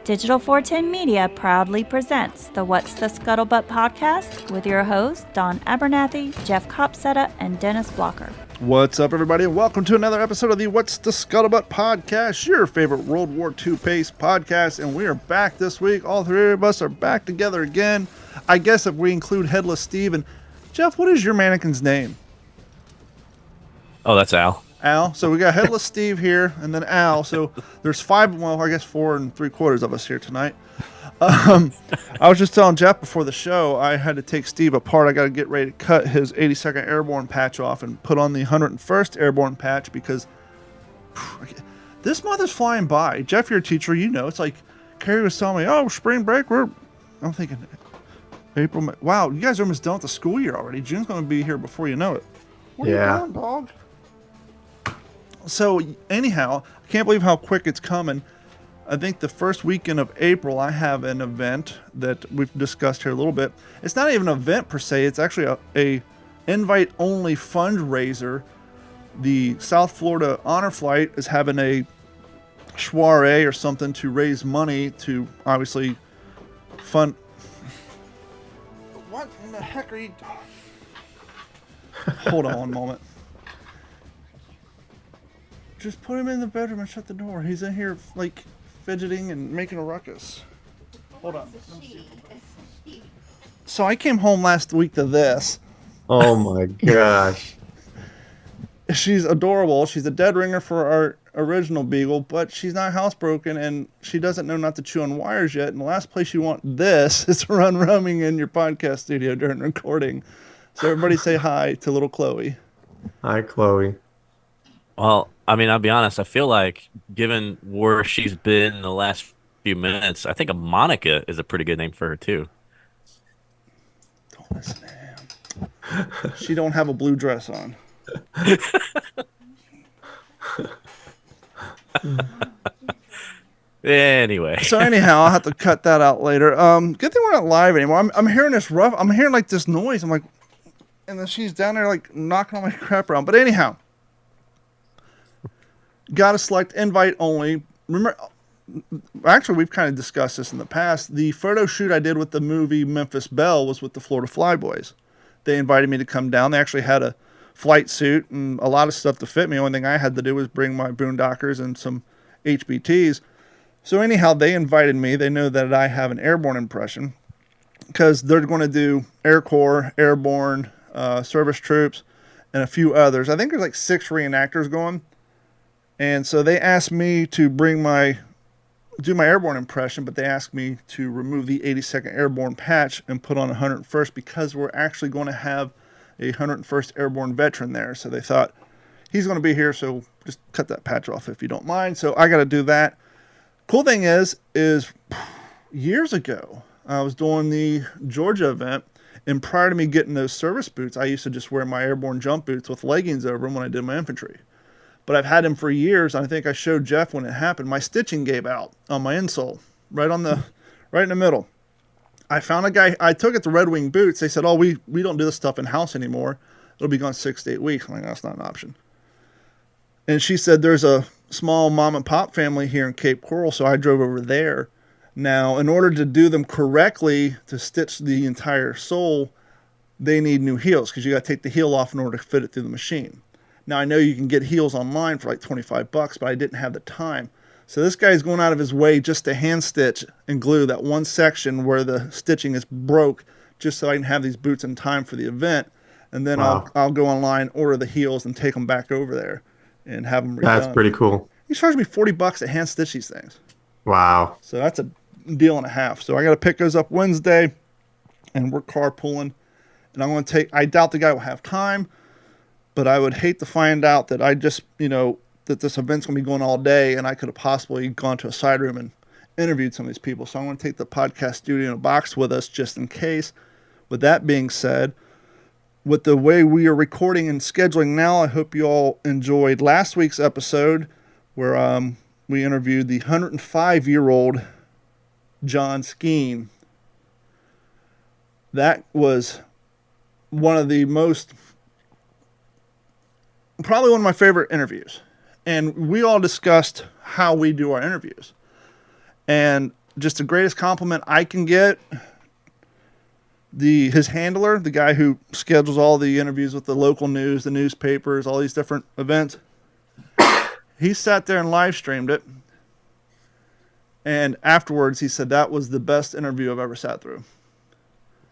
Digital 410 Media proudly presents the What's the Scuttlebutt podcast with your hosts, Don Abernathy, Jeff Copsetta, and Dennis Blocker. What's up, everybody, and welcome to another episode of the What's the Scuttlebutt podcast, your favorite World War II-paced podcast, and we are back this week. All three of us are back together again. I guess if we include Headless Steve. And Jeff, what is your mannequin's name? Oh, that's Al. Al. So we got Headless Steve here, and then Al. So there's four and three quarters of us here tonight. I was just telling Jeff before the show, I had to take Steve apart. I got to get ready to cut his 82nd Airborne patch off and put on the 101st Airborne patch because this month is flying by. Jeff, you're a teacher, you know. It's like Carrie was telling me, oh, spring break, I'm thinking, April, May. Wow, you guys are almost done with the school year already. June's going to be here before you know it. What are you doing, dog? So, anyhow, I can't believe how quick it's coming. I think the first weekend of April, I have an event that we've discussed here a little bit. It's not even an event per se. It's actually a invite-only fundraiser. The South Florida Honor Flight is having a soiree or something to raise money to obviously fund. What in the heck are you doing? Hold on one moment. Just put him in the bedroom and shut the door. He's in here, like, fidgeting and making a ruckus. Hold on. So I came home last week to this. Oh my gosh. She's adorable. She's a dead ringer for our original beagle, but she's not housebroken, and she doesn't know not to chew on wires yet. And the last place you want this is to run roaming in your podcast studio during recording. So everybody say hi to little Chloe. Hi, Chloe. Well, I mean, I'll be honest. I feel like, given where she's been in the last few minutes, I think a Monica is a pretty good name for her, too. Don't listen to him. She don't have a blue dress on. Anyway. So anyhow, I'll have to cut that out later. Good thing we're not live anymore. I'm hearing this rough. I'm hearing like this noise. I'm like, and then she's down there like knocking all my crap around. But anyhow, got to select invite only. Remember, actually, we've kind of discussed this in the past. The photo shoot I did with the movie Memphis Belle was with the Florida Flyboys. They invited me to come down. They actually had a flight suit and a lot of stuff to fit me. The only thing I had to do was bring my boondockers and some HBTs. So anyhow, they invited me. They know that I have an airborne impression because they're going to do Air Corps, Airborne, Service Troops, and a few others. I think there's like 6 reenactors going. And so they asked me to do my airborne impression, but they asked me to remove the 82nd Airborne patch and put on 101st because we're actually going to have a 101st Airborne veteran there. So they thought, he's going to be here, so just cut that patch off if you don't mind. So I got to do that. Cool thing is years ago, I was doing the Georgia event, and prior to me getting those service boots, I used to just wear my airborne jump boots with leggings over them when I did my infantry. But I've had them for years. I think I showed Jeff when it happened. My stitching gave out on my insole, right in the middle. I found a guy. I took it to Red Wing Boots. They said, "Oh, we don't do this stuff in house anymore. It'll be gone 6 to 8 weeks." I'm like, that's not an option. And she said, "There's a small mom and pop family here in Cape Coral," so I drove over there. Now, in order to do them correctly, to stitch the entire sole, they need new heels because you got to take the heel off in order to fit it through the machine. Now, I know you can get heels online for like $25, but I didn't have the time. So this guy's going out of his way just to hand stitch and glue that one section where the stitching is broke just so I can have these boots in time for the event. And then Wow. I'll go online, order the heels, and take them back over there and have them redone. That's pretty cool. He charged me $40 to hand stitch these things. Wow. So that's a deal and a half. So I got to pick those up Wednesday, and we're carpooling. And I'm going to I doubt the guy will have time, but I would hate to find out that that this event's going to be going all day, and I could have possibly gone to a side room and interviewed some of these people. So I'm going to take the podcast studio in a box with us just in case. With that being said, with the way we are recording and scheduling now, I hope you all enjoyed last week's episode where we interviewed the 105-year-old John Skeen. That was one of the probably one of my favorite interviews. And we all discussed how we do our interviews. And just the greatest compliment I can get. His handler, the guy who schedules all the interviews with the local news, the newspapers, all these different events, he sat there and live streamed it. And afterwards, he said that was the best interview I've ever sat through.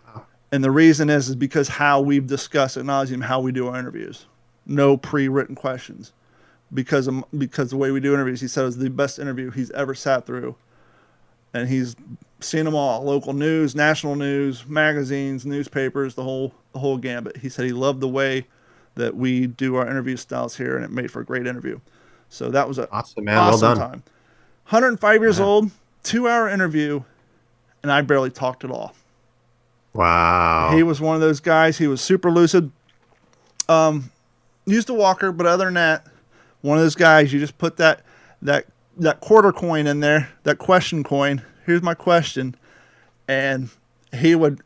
Wow. And the reason is because how we've discussed ad nauseum how we do our interviews. No pre-written questions. Because the way we do interviews, he said it was the best interview he's ever sat through. And he's seen them all, local news, national news, magazines, newspapers, the whole gambit. He said he loved the way that we do our interview styles here, and it made for a great interview. So that was an awesome, man. Well done. time. 105 years old, 2-hour interview, and I barely talked at all. Wow. He was one of those guys. He was super lucid. Used a walker, but other than that, one of those guys, you just put that quarter coin in there, that question coin. Here's my question. And he would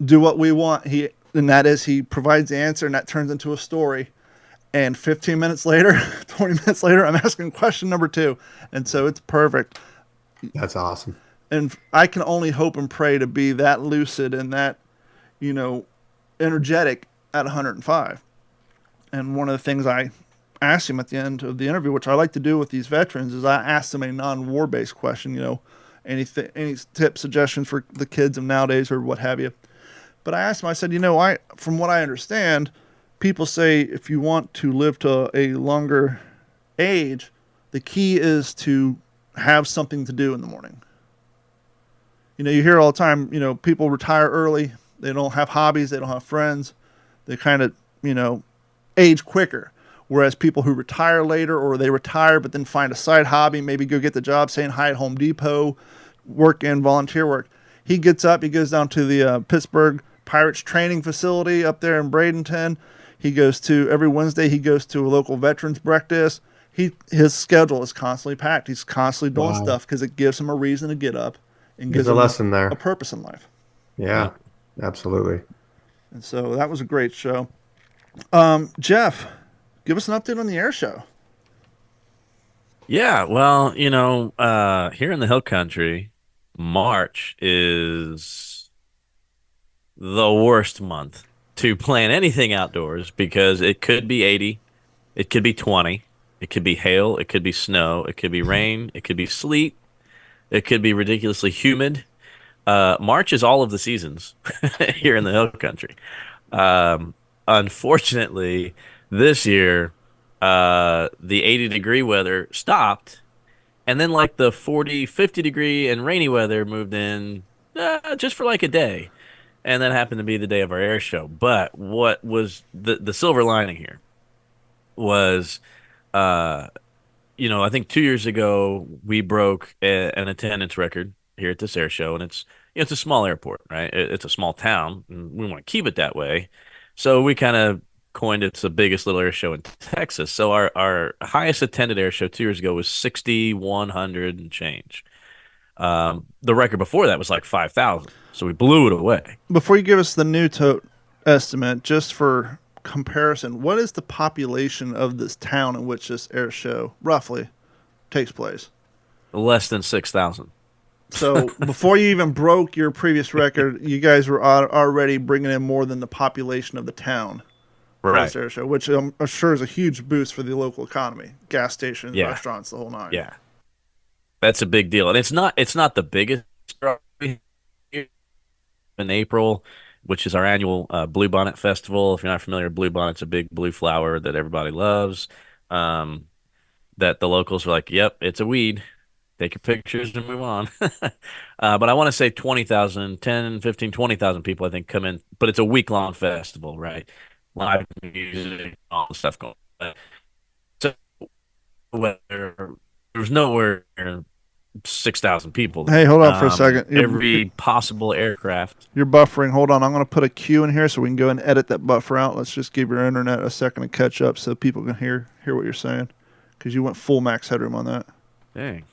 do what we want. And that is he provides the answer, and that turns into a story. And 15 minutes later, 20 minutes later, I'm asking question number 2. And so it's perfect. That's awesome. And I can only hope and pray to be that lucid and that, energetic at 105. And one of the things I asked him at the end of the interview, which I like to do with these veterans, is I asked them a non-war based question, any tips, suggestions for the kids of nowadays or what have you. But I asked him, I said, from what I understand, people say if you want to live to a longer age, the key is to have something to do in the morning. You hear all the time, people retire early. They don't have hobbies. They don't have friends. They kind of, age quicker. Whereas people who retire later, or they retire but then find a side hobby, maybe go get the job saying hi at Home Depot, work in volunteer work. He gets up, he goes down to the Pittsburgh Pirates training facility up there in Bradenton. He goes to, every Wednesday, he goes to a local veterans breakfast. His schedule is constantly packed. He's constantly doing stuff because it gives him a reason to get up and gives There's him a lesson there. A purpose in life. Yeah, absolutely. And so that was a great show. Jeff, give us an update on the air show. Yeah, well, here in the Hill Country, March is the worst month to plan anything outdoors because it could be 80, it could be 20, it could be hail, it could be snow, it could be rain, it could be sleet, it could be ridiculously humid. March is all of the seasons here in the Hill Country. Unfortunately, this year, the 80-degree weather stopped, and then like the 40, 50-degree and rainy weather moved in just for like a day, and that happened to be the day of our air show. But what was the silver lining here was, I think 2 years ago we broke an attendance record here at this air show, and it's a small airport, right? It's a small town, and we want to keep it that way. So we kind of coined it's the biggest little air show in Texas. So our highest attended air show 2 years ago was 6,100 and change. The record before that was like 5,000. So we blew it away. Before you give us the new estimate, just for comparison, what is the population of this town in which this air show roughly takes place? Less than 6,000. So before you even broke your previous record, you guys were already bringing in more than the population of the town for this air show, which I'm sure is a huge boost for the local economy. Gas stations, restaurants, the whole nine. Yeah, that's a big deal, and it's not the biggest in April, which is our annual Bluebonnet Festival. If you're not familiar, Bluebonnet's a big blue flower that everybody loves. That the locals are like, "Yep, it's a weed. Take your pictures and move on." But I want to say 20,000, 10, 15, 20,000 people, I think, come in. But it's a week-long festival, right? Live music, all the stuff going on. So there's nowhere near 6,000 people. Hey, hold on for a second. Every possible aircraft. You're buffering. Hold on. I'm going to put a cue in here so we can go and edit that buffer out. Let's just give your internet a second to catch up so people can hear what you're saying, because you went full max headroom on that. Dang.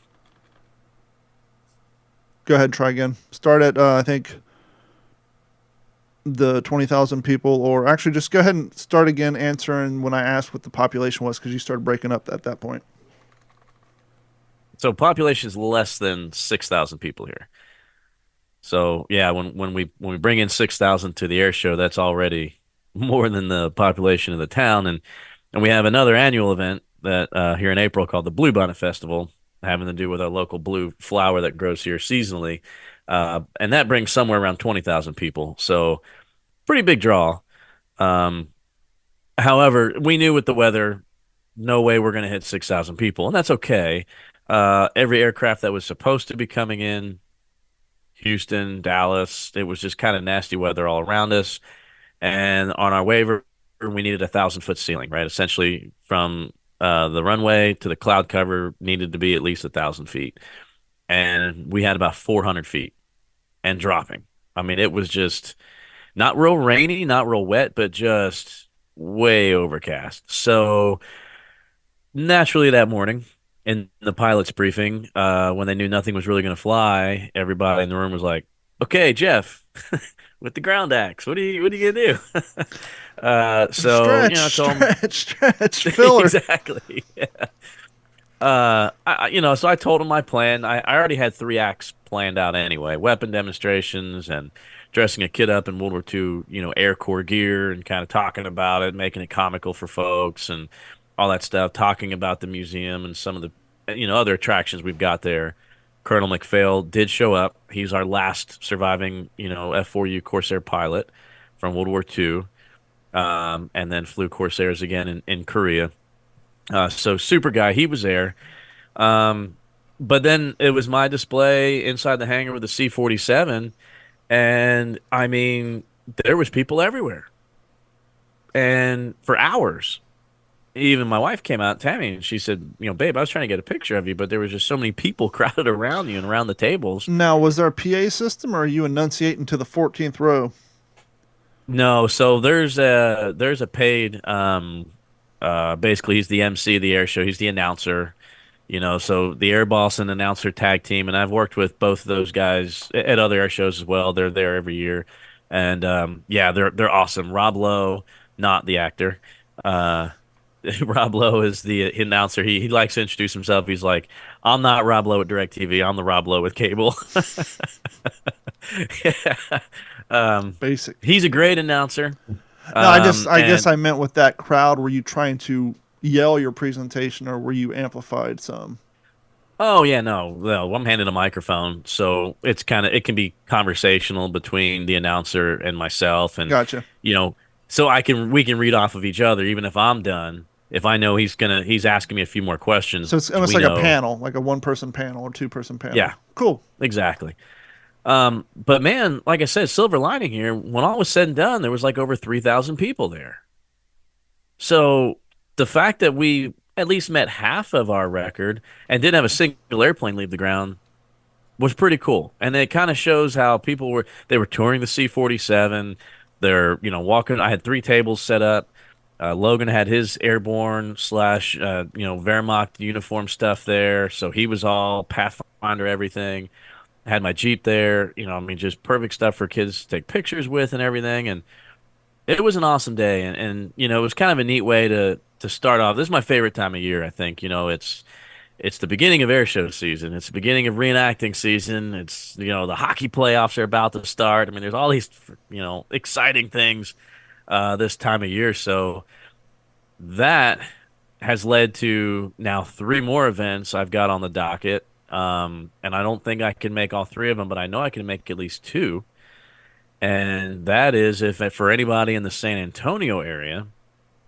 Go ahead and try again. Start at, I think, the 20,000 people, or actually just go ahead and start again answering when I asked what the population was, because you started breaking up at that point. So population is less than 6,000 people here. So yeah, when we bring in 6,000 to the air show, that's already more than the population of the town. And we have another annual event that here in April called the Bluebonnet Festival, having to do with our local blue flower that grows here seasonally, and that brings somewhere around 20,000 people. So pretty big draw. Um, However, we knew with the weather, no way we're going to hit 6,000 people, and that's okay. Every aircraft that was supposed to be coming in, Houston, Dallas, it was just kind of nasty weather all around us. And on our waiver, we needed 1,000-foot ceiling, right? Essentially, from the runway to the cloud cover needed to be at least 1,000 feet, and we had about 400 feet and dropping. I mean, it was just not real rainy, not real wet, but just way overcast. So naturally, that morning in the pilot's briefing, when they knew nothing was really going to fly, everybody in the room was like, "Okay, Jeff, with the ground axe, what are you gonna do?" So Stretch, I told him stretch, filler. exactly. So I told him my plan. I already had 3 acts planned out anyway: weapon demonstrations and dressing a kid up in World War II, Air Corps gear, and kind of talking about it, making it comical for folks, and all that stuff. Talking about the museum and some of the, other attractions we've got there. Colonel McPhail did show up. He's our last surviving, F4U Corsair pilot from World War II, and then flew Corsairs again in Korea. So super guy, he was there. But then it was my display inside the hangar with the C-47, and I mean, there was people everywhere, and for hours. Even my wife came out, Tammy, and she said, "Babe, I was trying to get a picture of you, but there was just so many people crowded around you and around the tables." Now, was there a PA system, or are you enunciating to the 14th row? No, so there's a paid basically he's the MC of the air show. He's the announcer, so the air boss and announcer tag team, and I've worked with both of those guys at other air shows as well. They're there every year. And yeah, they're awesome. Rob Lowe, not the actor. Uh Rob Lowe is the announcer. He likes to introduce himself. He's like, "I'm not Rob Lowe at DirecTV. I'm the Rob Lowe with cable." Yeah. Basic. He's a great announcer. No, I guess And I meant with that crowd. Were you trying to yell your presentation, or were you amplified some? oh yeah, no, I'm handed a microphone, so it can be conversational between the announcer and myself, and Gotcha. you know, so we can read off of each other, even if I'm done. If I know he's asking me a few more questions, So it's almost we like a know. panel, like a one-person panel or two-person panel. Yeah, Cool. exactly. But man, like I said, silver lining here, when all was said and done, there was like over 3,000 people there. So the fact that we at least met half of our record and didn't have a single airplane leave the ground was pretty cool. And it kind of shows how they were touring the C-47. They're, walking. I had 3 tables set up. Logan had his airborne slash, Wehrmacht uniform stuff there. So he was all Pathfinder everything. I had my Jeep there, I mean, just perfect stuff for kids to take pictures with and everything. And it was an awesome day. And it was kind of a neat way to start off. This is my favorite time of year, I think. It's the beginning of air show season. It's the beginning of reenacting season. It's, the hockey playoffs are about to start. I mean, there's all these, exciting things this time of year. So that has led to now 3 more events I've got on the docket. And I don't think I can make all 3 of them, but I know I can make at least 2. And that is if for anybody in the San Antonio area,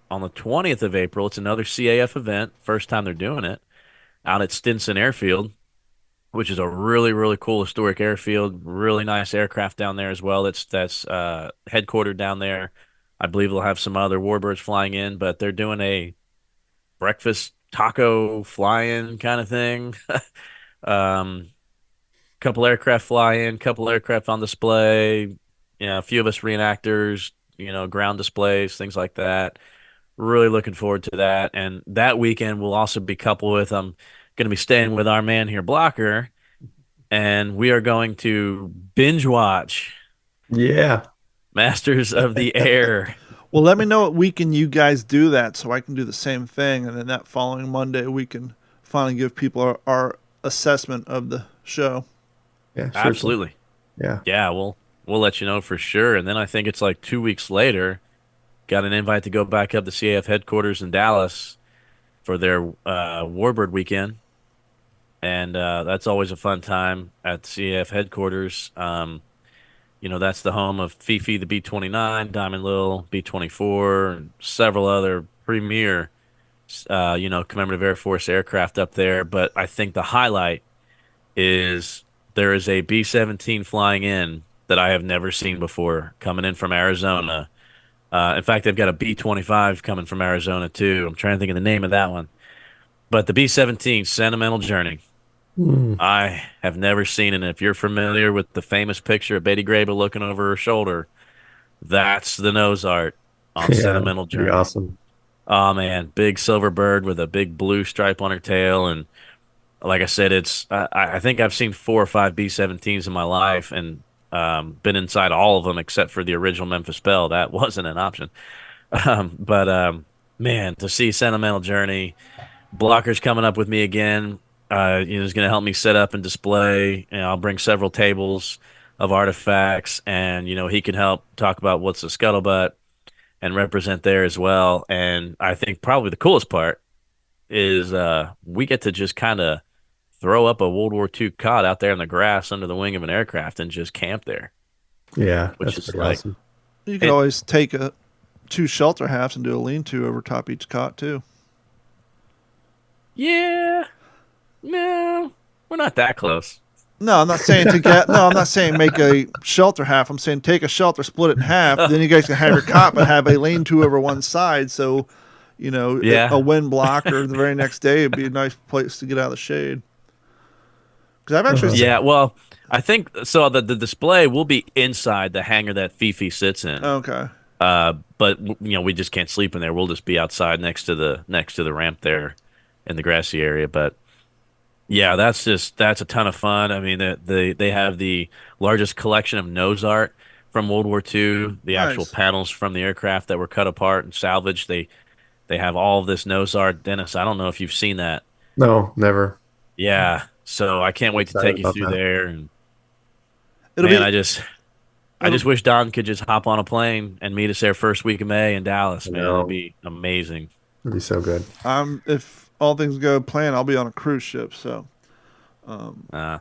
on the 20th of April, it's another CAF event. First time they're doing it out at Stinson Airfield, which is a really, really cool historic airfield. Really nice aircraft down there as well. That's headquartered down there. I believe they'll have some other warbirds flying in, but they're doing a breakfast taco fly-in kind of thing. Um, Couple aircraft fly in, couple aircraft on display. A few of us reenactors. Ground displays, things like that. Really looking forward to that. And that weekend will also be coupled with I'm going to be staying with our man here, Blocker, and we are going to binge watch Yeah. Masters of the Air. Well, let me know what weekend you guys do that, so I can do the same thing, and then that following Monday we can finally give people our assessment of the show. Yeah, seriously. Absolutely. Yeah. Yeah, we'll let you know for sure. And then I think it's like 2 weeks later, got an invite to go back up to CAF headquarters in Dallas for their Warbird weekend. And that's always a fun time at CAF headquarters. That's the home of Fifi the B-29, Diamond Lil B-24, and several other premier, commemorative Air Force aircraft up there. But I think the highlight is there is a B-17 flying in that I have never seen before, coming in from Arizona. In fact, they've got a B-25 coming from Arizona too. I'm trying to think of the name of that one. But the B-17 Sentimental Journey, I have never seen it. And if you're familiar with the famous picture of Betty Grable looking over her shoulder, that's the nose art on Yeah, Sentimental pretty Journey. awesome. Oh man, big silver bird with a big blue stripe on her tail, and like I said, I think I've seen 4 or 5 B-17s in my life, and been inside all of them except for the original Memphis Belle. That wasn't an option. But man, to see Sentimental Journey, Blocker's coming up with me again. He's going to help me set up and display. I'll bring several tables of artifacts, and he can help talk about what's the scuttlebutt and represent there as well. And I think probably the coolest part is we get to just kind of throw up a World War II cot out there in the grass under the wing of an aircraft and just camp there. Yeah, Which that's is pretty like- awesome. You can always take 2 shelter halves and do a lean-to over top each cot too. Yeah, no, we're not that close. No, I'm not saying I'm not saying make a shelter half. I'm saying take a shelter, split it in half. Then you guys can have your cot, but have a lean-to over one side. So, Yeah. a wind blocker the very next day would be a nice place to get out of the shade. Because I've actually Yeah, well, I think so. The display will be inside the hangar that Fifi sits in. Okay. But we just can't sleep in there. We'll just be outside next to the ramp there in the grassy area. But yeah, that's a ton of fun. I mean, they have the largest collection of nose art from World War II. The actual Nice. panels from the aircraft that were cut apart and salvaged. They have all of this nose art. Dennis, I don't know if you've seen that. No, never. Yeah. So I can't wait to Excited take you about through that. there. And It'll man, be I just wish Don could just hop on a plane and meet us there first week of May in Dallas, man. know. It'd be amazing. It'd be so good. if all things go plan, I'll be on a cruise ship, so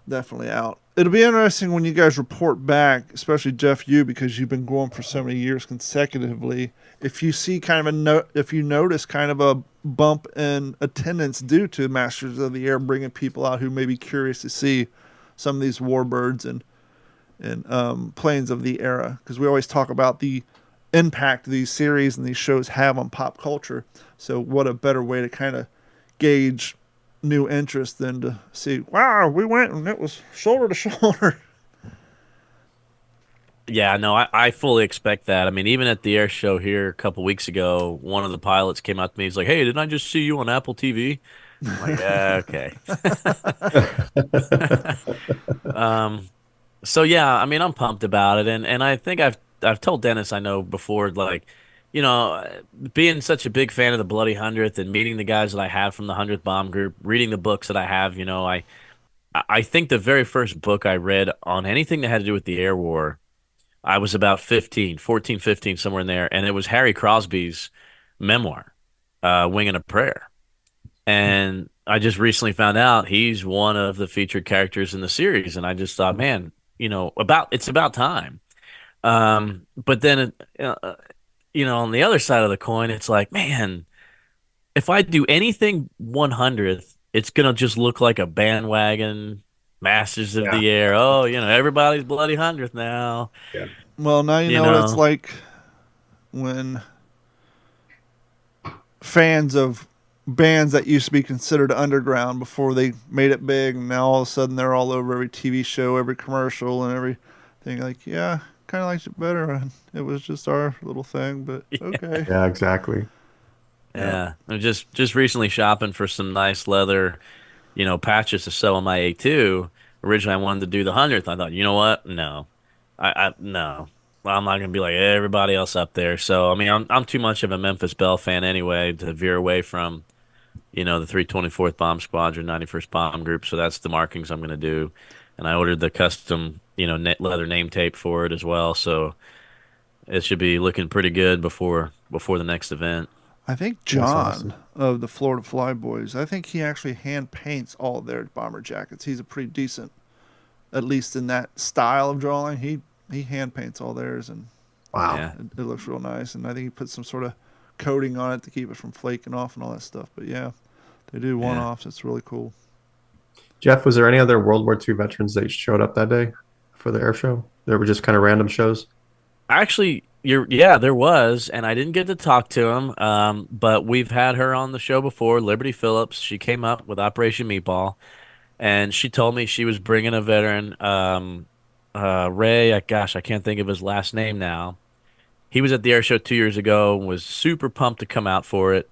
definitely out. It'll be interesting when you guys report back, especially Jeff, because you've been going for so many years consecutively. If you see if you notice kind of a bump in attendance due to Masters of the Air bringing people out who may be curious to see some of these warbirds and planes of the era, because we always talk about the impact these series and these shows have on pop culture. So what a better way to kind of gauge new interest than to see, wow, we went and it was shoulder to shoulder. Yeah, no, I fully expect that. I mean, even at the air show here a couple weeks ago, one of the pilots came up to me. He's like, "Hey, didn't I just see you on Apple TV?" I'm like, "Yeah, okay." So yeah, I mean, I'm pumped about it, and I think I've told Dennis, I know before, like, being such a big fan of the Bloody 100th and meeting the guys that I have from the 100th Bomb Group, reading the books that I have, I think the very first book I read on anything that had to do with the air war, I was about 14, 15, somewhere in there, and it was Harry Crosby's memoir, Winging a Prayer. And I just recently found out he's one of the featured characters in the series, and I just thought, man, it's about time. But then, on the other side of the coin, it's like, man, if I do anything 100th, it's gonna just look like a bandwagon Masters of the Air. Oh, everybody's bloody 100th now. Yeah. Well, now you know what it's like when fans of bands that used to be considered underground before they made it big, and now all of a sudden they're all over every TV show, every commercial, and everything. Like, yeah, kind of liked it better. And it was just our little thing, but okay. Yeah, exactly. Yeah, I'm just recently shopping for some nice leather, patches to sew on my A2. Originally, I wanted to do the 100th. I thought, you know what? No, no. Well, I'm not gonna be like everybody else up there. So, I mean, I'm too much of a Memphis Belle fan anyway to veer away from, the 324th Bomb Squadron, 91st Bomb Group. So that's the markings I'm going to do. And I ordered the custom, leather name tape for it as well. So it should be looking pretty good before the next event. I think That's John awesome. of the Florida Flyboys, I think he actually hand paints all their bomber jackets. He's a pretty decent, at least in that style of drawing. He hand paints all theirs, and Wow. Yeah. it looks real nice. And I think he puts some sort of coating on it to keep it from flaking off and all that stuff. But yeah, they do one-offs. It's really cool. Jeff, was there any other World War II veterans that showed up that day for the air show? There were just kind of random shows. Actually, yeah, there was, and I didn't get to talk to him. But we've had her on the show before, Liberty Phillips. She came up with Operation Meatball, and she told me she was bringing a veteran, Ray. Gosh, I can't think of his last name now. He was at the air show 2 years ago and was super pumped to come out for it.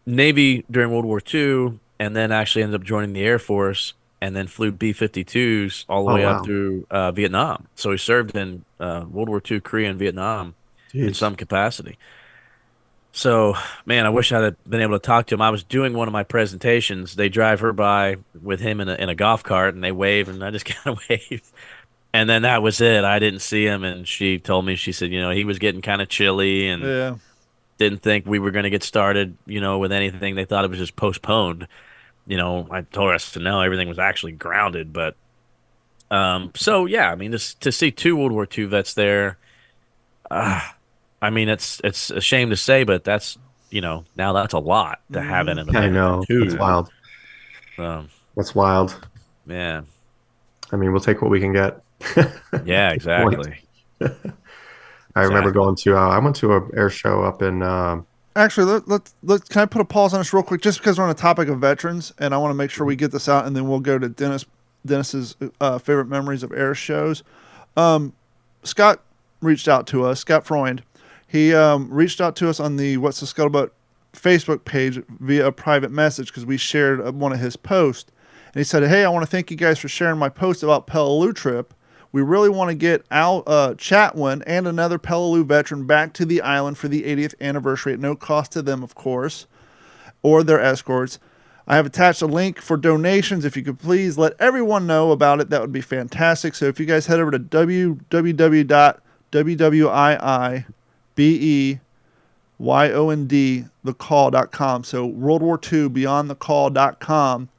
Navy during World War II, and then actually ended up joining the Air Force, and then flew B-52s all the Oh, way up wow. through Vietnam. So he served in World War II, Korea, and Vietnam in Jeez. some capacity. So, man, I wish I had been able to talk to him. I was doing one of my presentations. They drive her by with him in a golf cart, and they wave, and I just kind of waved. And then that was it. I didn't see him, and she told me, she said, he was getting kind of chilly and Yeah. didn't think we were going to get started, with anything. They thought it was just postponed. I told her, I said, no, everything was actually grounded. But so yeah, I mean, to see two World War II vets there, I mean, it's a shame to say, but that's now that's a lot to have in an I event. know. That's Two. wild. Um, That's wild. yeah, I mean, we'll take what we can get. yeah, Good point. exactly. I remember Exactly. going to, I went to an air show up in, Actually, let's can I put a pause on this real quick, just because we're on the topic of veterans, and I want to make sure we get this out, and then we'll go to Dennis's favorite memories of air shows. Scott reached out to us, Scott Freund. He reached out to us on the What's the Scuttlebutt Facebook page via a private message because we shared one of his posts. And he said, hey, I want to thank you guys for sharing my post about Peleliu trip. We really want to get Al Chatwin and another Peleliu veteran back to the island for the 80th anniversary at no cost to them, of course, or their escorts. I have attached a link for donations. If you could please let everyone know about it, that would be fantastic. So if you guys head over to www.WWII-BEYOND-thecall.com. So World War II beyondthecall.com.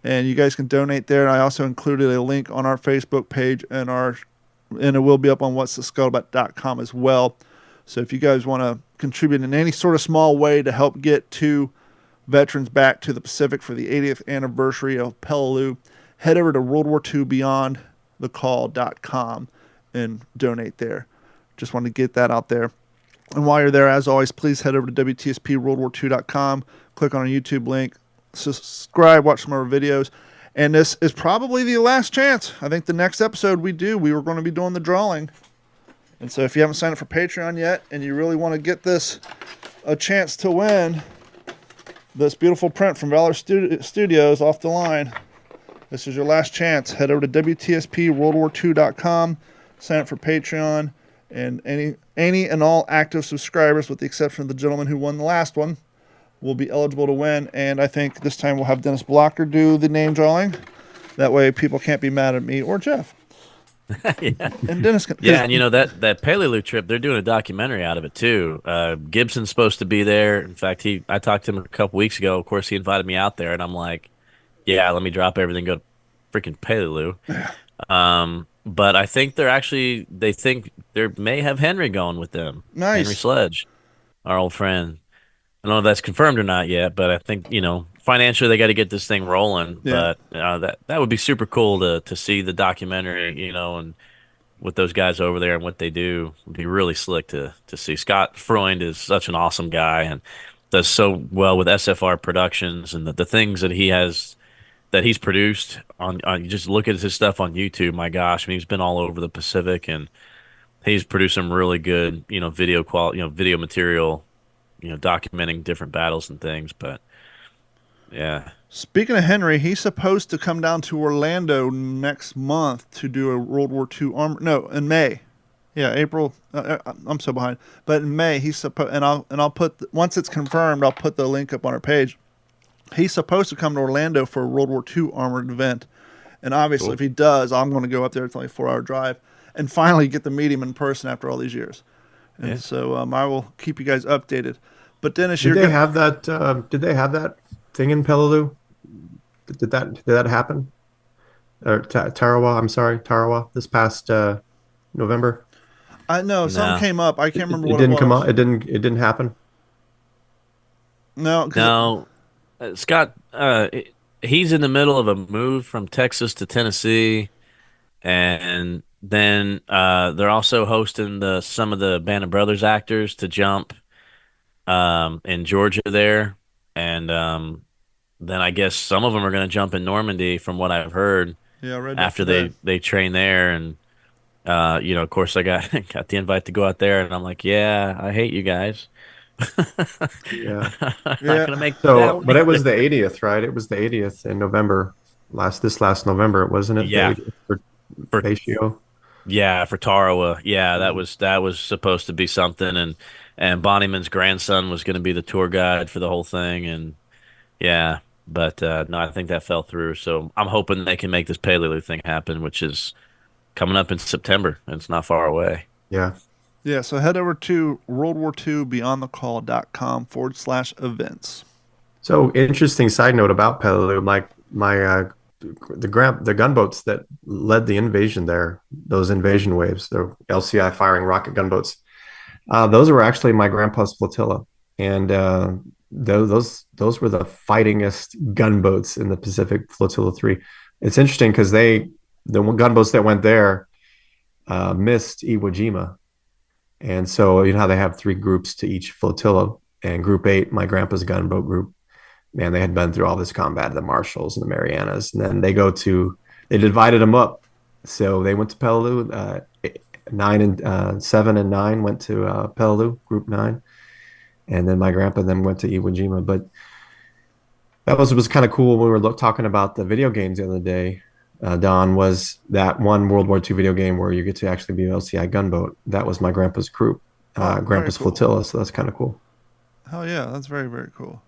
And you guys can donate there. And I also included a link on our Facebook page and it will be up on what'sthescuttlebutt.com as well. So if you guys want to contribute in any sort of small way to help get two veterans back to the Pacific for the 80th anniversary of Peleliu, head over to World War II beyondthecall.com and donate there. Just want to get that out there. And while you're there, as always, please head over to WTSPWWII-EP.180. Click on our YouTube link, subscribe, watch some of our videos. And this is probably the last chance. I think the next episode we were going to be doing the drawing. And so if you haven't signed up for Patreon yet and you really want to get this a chance to win this beautiful print from Valor Studios off the line, this is your last chance. Head over to WTSPWorldWar2.com, sign up for Patreon, and any and all active subscribers, with the exception of the gentleman who won the last one, will be eligible to win. And I think this time we'll have Dennis Blocker do the name drawing. That way people can't be mad at me or Jeff. Yeah. And Dennis can. Yeah, and that Peleliu trip, they're doing a documentary out of it too. Gibson's supposed to be there. In fact, I talked to him a couple weeks ago. Of course, he invited me out there, and I'm like, yeah, let me drop everything, go to freaking Peleliu. But I think they think they may have Henry going with them. Nice. Henry Sledge, our old friend. I don't know if that's confirmed or not yet, but I think, financially they got to get this thing rolling. Yeah. But that would be super cool to see the documentary, and with those guys over there and what they do. Would be really slick to see. Scott Freund is such an awesome guy and does so well with SFR Productions and the things that he's produced on. You just look at his stuff on YouTube. My gosh, I mean, he's been all over the Pacific and he's produced some really good, video quality, video material, documenting different battles and things. But yeah. Speaking of Henry, he's supposed to come down to Orlando next month to do a World War II in May. Yeah, April. I'm so behind. But in May, he's supposed, and I'll put once it's confirmed, I'll put the link up on our page. He's supposed to come to Orlando for a World War II armored event, and obviously, Cool. if he does, I'm going to go up there. It's only a 4-hour drive, and finally get to meet him in person after all these years. And Yeah. so I will keep you guys updated. But Dennis, Did you're they going. have that? Did they have that thing in Peleliu? Did that happen? Or Tarawa? I'm sorry, Tarawa. This past November. I know something No, came up. I can't remember It what it didn't come was. out. It didn't happen. No, because no. Scott, he's in the middle of a move from Texas to Tennessee, and then they're also hosting the some of the Band of Brothers actors to jump in Georgia there, and then I guess some of them are going to jump in Normandy, from what I've heard, yeah, I read that after today. they train there, and of course, I got got the invite to go out there, and I'm like, yeah, I hate you guys. Yeah. I'm not Yeah, gonna make that So, one but it was either. the 80th, right? It was the 80th in November. Last November, wasn't it? The Yeah, 80th for for Ratio. yeah, for Tarawa. Yeah, Yeah. that was supposed to be something, and Bonnieman's grandson was going to be the tour guide for the whole thing, and yeah, but no, I think that fell through. So I'm hoping they can make this Palelu thing happen, which is coming up in September, and it's not far away. Yeah. yeah. So head over to World War II beyondthecall.com/events. So interesting side note about Peleliu, the gunboats that led the invasion there, those invasion waves, the LCI firing rocket gunboats, those were actually my grandpa's flotilla, and those were the fightingest gunboats in the Pacific Flotilla 3. It's interesting because the gunboats that went there missed Iwo Jima, and so you know how they have three groups to each flotilla, and Group 8, my grandpa's gunboat group, man, they had been through all this combat, the Marshalls and the Marianas, and then they divided them up. So they went to Peleliu. 7 and 9 went to Peleliu, Group 9, and then my grandpa then went to Iwo Jima. But that was kind of cool when we were talking about the video games the other day. Don, was that one World War II video game where you get to actually be an LCI gunboat. That was my grandpa's group, Oh, very grandpa's cool. flotilla. So that's kind of cool. Hell yeah, that's very very cool.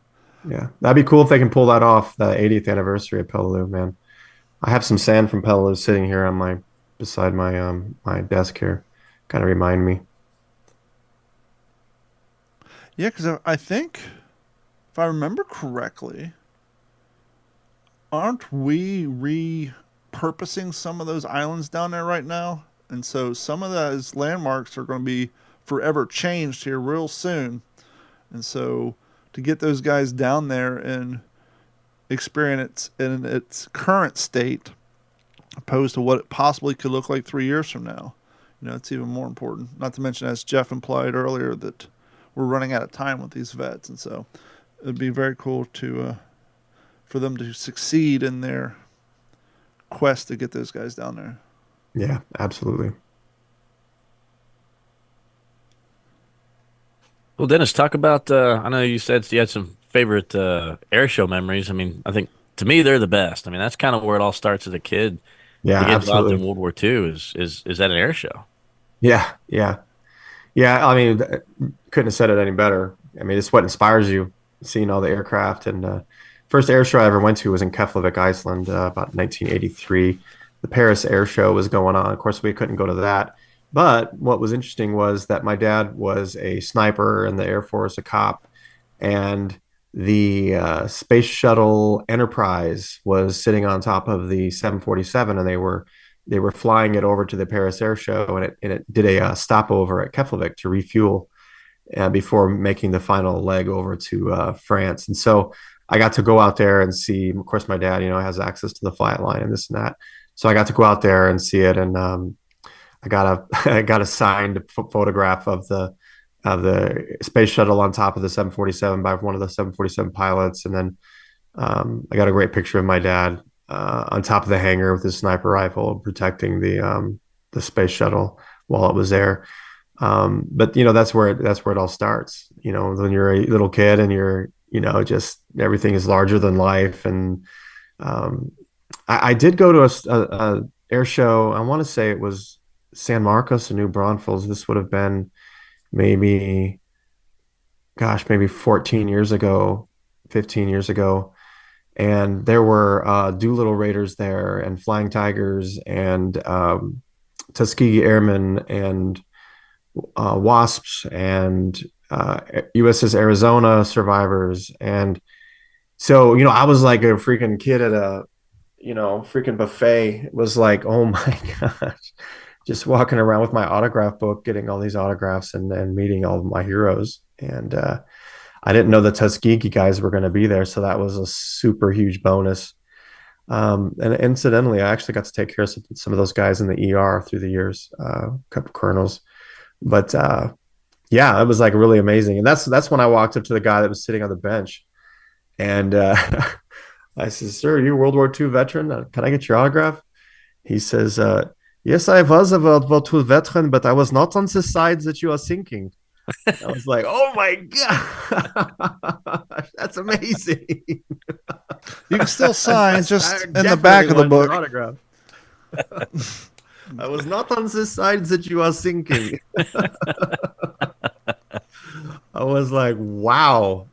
Yeah, that'd be cool if they can pull that off. The 80th anniversary of Peleliu, man. I have some sand from Peleliu sitting here on beside my desk here. Kind of remind me. Yeah, because I think if I remember correctly, aren't we repurposing some of those islands down there right now? And so some of those landmarks are going to be forever changed here real soon. And so to get those guys down there and experience it in its current state, opposed to what it possibly could look like 3 years from now, it's even more important. Not to mention, as Jeff implied earlier, that we're running out of time with these vets, and so it'd be very cool to for them to succeed in their quest to get those guys down there. Yeah, absolutely. Well, Dennis, talk about. I know you said you had some favorite air show memories. I mean, I think to me they're the best. I mean, that's kind of where it all starts as a kid. Yeah, To get involved in absolutely. World War II is at an air show. Yeah, yeah, yeah. I mean, couldn't have said it any better. I mean, it's what inspires you, seeing all the aircraft. And first air show I ever went to was in Keflavik, Iceland, about 1983. The Paris Air Show was going on. Of course, we couldn't go to that. But what was interesting was that my dad was a sniper in the Air Force, a cop, and the Space Shuttle Enterprise was sitting on top of the 747, and they were flying it over to the Paris Air Show, and it did a stopover at Keflavik to refuel before making the final leg over to France. And so I got to go out there and see. Of course, my dad, has access to the flight line and this and that. So I got to go out there and see it, and I got a I got a signed photograph of the space shuttle on top of the 747 by one of the 747 pilots, and then I got a great picture of my dad on top of the hangar with his sniper rifle protecting the space shuttle while it was there. But that's where it all starts. When you're a little kid and you're just everything is larger than life. And I did go to a air show. I want to say it was San Marcos or New Braunfels. This would have been maybe, maybe 14 years ago, 15 years ago. And there were Doolittle Raiders there, and Flying Tigers, and Tuskegee Airmen, and Wasps, and USS Arizona survivors. And so, I was like a freaking kid at a, freaking buffet. It was like, oh my gosh, just walking around with my autograph book, getting all these autographs, and meeting all of my heroes. And I didn't know the Tuskegee guys were going to be there. So that was a super huge bonus. And incidentally, I actually got to take care of some of those guys in the ER through the years, a couple colonels. But yeah, it was like really amazing. And that's when I walked up to the guy that was sitting on the bench. And I said, "Sir, you World War II veteran? Can I get your autograph?" He says, "Yes, I was a World War II veteran, but I was not on the side that you are thinking." I was like, "Oh my god, that's amazing!" You can still sign just in the back of the book. Autograph. I was not on the side that you are thinking. I was like, "Wow,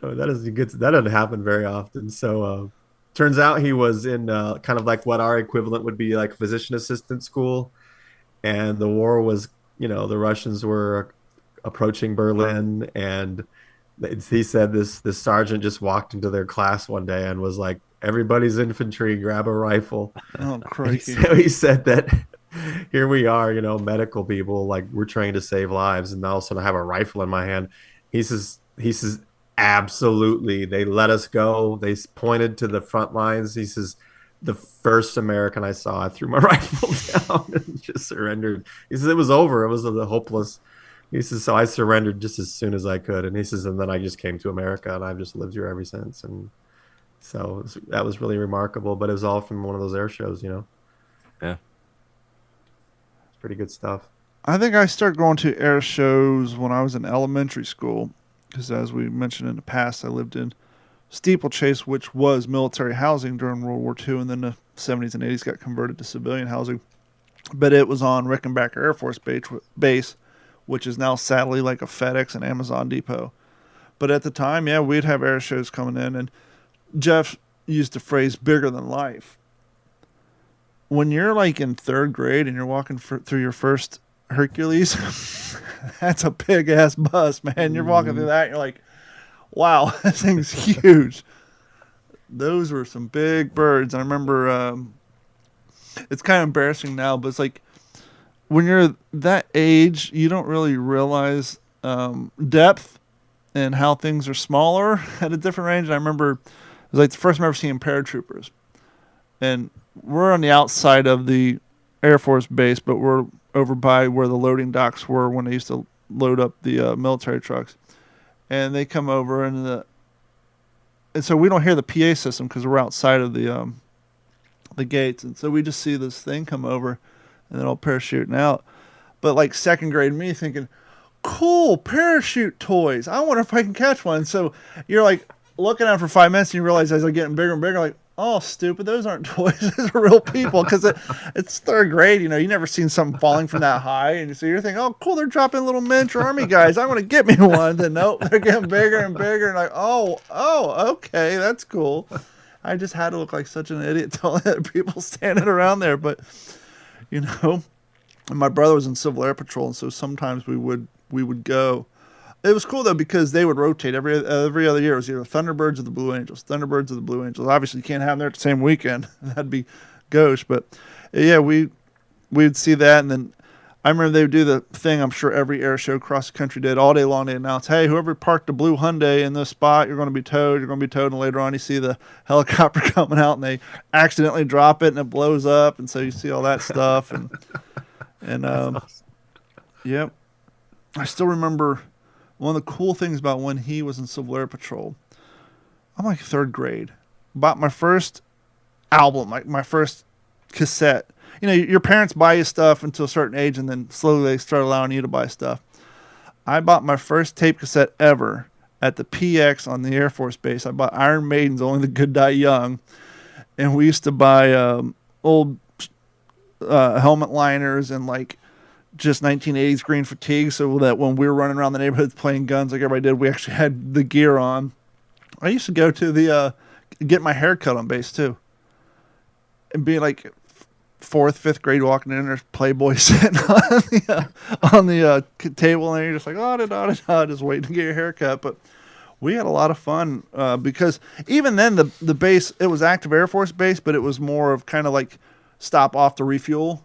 that is good. That doesn't happen very often." So, turns out he was in kind of like what our equivalent would be like physician assistant school, and the war was, the Russians were approaching Berlin, and he said this sergeant just walked into their class one day and was like, "Everybody's infantry, grab a rifle." Oh, crazy. So he said that here we are, medical people, like we're trained to save lives, and all of a sudden I have a rifle in my hand. He says, absolutely. They let us go. They pointed to the front lines. He says, the first American I saw, I threw my rifle down and just surrendered. He says it was over. It was hopeless. He says, so I surrendered just as soon as I could. And he says, and then I just came to America, and I've just lived here ever since. And so that was really remarkable. But it was all from one of those air shows, Yeah. It's pretty good stuff. I think I started going to air shows when I was in elementary school, because as we mentioned in the past, I lived in Steeplechase, which was military housing during World War II, and then the 70s and 80s got converted to civilian housing. But it was on Rickenbacker Air Force Base, which is now sadly like a FedEx and Amazon depot. But at the time, yeah, we'd have air shows coming in, and Jeff used the phrase "bigger than life." When you're like in third grade and you're walking through your first Hercules, that's a big ass bus, man. You're walking through that, and you're like, wow, this thing's huge. Those were some big birds. I remember, it's kind of embarrassing now, but it's like when you're that age, you don't really realize depth and how things are smaller at a different range. And I remember it was like the first time I ever seeing paratroopers, and we're on the outside of the Air Force base, but we're over by where the loading docks were when they used to load up the military trucks. And they come over, and so we don't hear the PA system because we're outside of the gates, and so we just see this thing come over, and then all parachuting out. But like second grade me thinking, cool parachute toys. I wonder if I can catch one. So you're like looking at it for 5 minutes, and you realize as they're getting bigger and bigger, like, oh, stupid, those aren't toys. Those are real people, because it's third grade. You never seen something falling from that high. And so you're thinking, oh, cool, they're dropping little miniature army guys. I want to get me one. Then nope, they're getting bigger and bigger. And like, oh, okay, that's cool. I just had to look like such an idiot to all the other people standing around there. But, and my brother was in Civil Air Patrol, and so sometimes we would go. It was cool, though, because they would rotate every other year. It was either Thunderbirds or the Blue Angels. Thunderbirds or the Blue Angels. Obviously, you can't have them there at the same weekend. That'd be gauche. But, yeah, we'd see that. And then I remember they would do the thing I'm sure every air show across the country did. All day long, they announced, hey, whoever parked the blue Hyundai in this spot, you're going to be towed. You're going to be towed. And later on, you see the helicopter coming out, and they accidentally drop it, and it blows up. And so you see all that stuff. And Awesome. Yep. I still remember one of the cool things about when he was in Civil Air Patrol. I'm like third grade. Bought my first album, like my first cassette. Your parents buy you stuff until a certain age, and then slowly they start allowing you to buy stuff. I bought my first tape cassette ever at the PX on the Air Force Base. I bought Iron Maiden's Only the Good Die Young. And we used to buy old helmet liners and like just 1980s green fatigue, so that when we were running around the neighborhood playing guns like everybody did, we actually had the gear on. I used to go to the get my hair cut on base too, and be like fourth, fifth grade walking in, there's Playboy sitting on the table, and you're just like, just waiting to get your hair cut. But we had a lot of fun because even then the base, it was active Air Force base, but it was more of kind of like stop off to refuel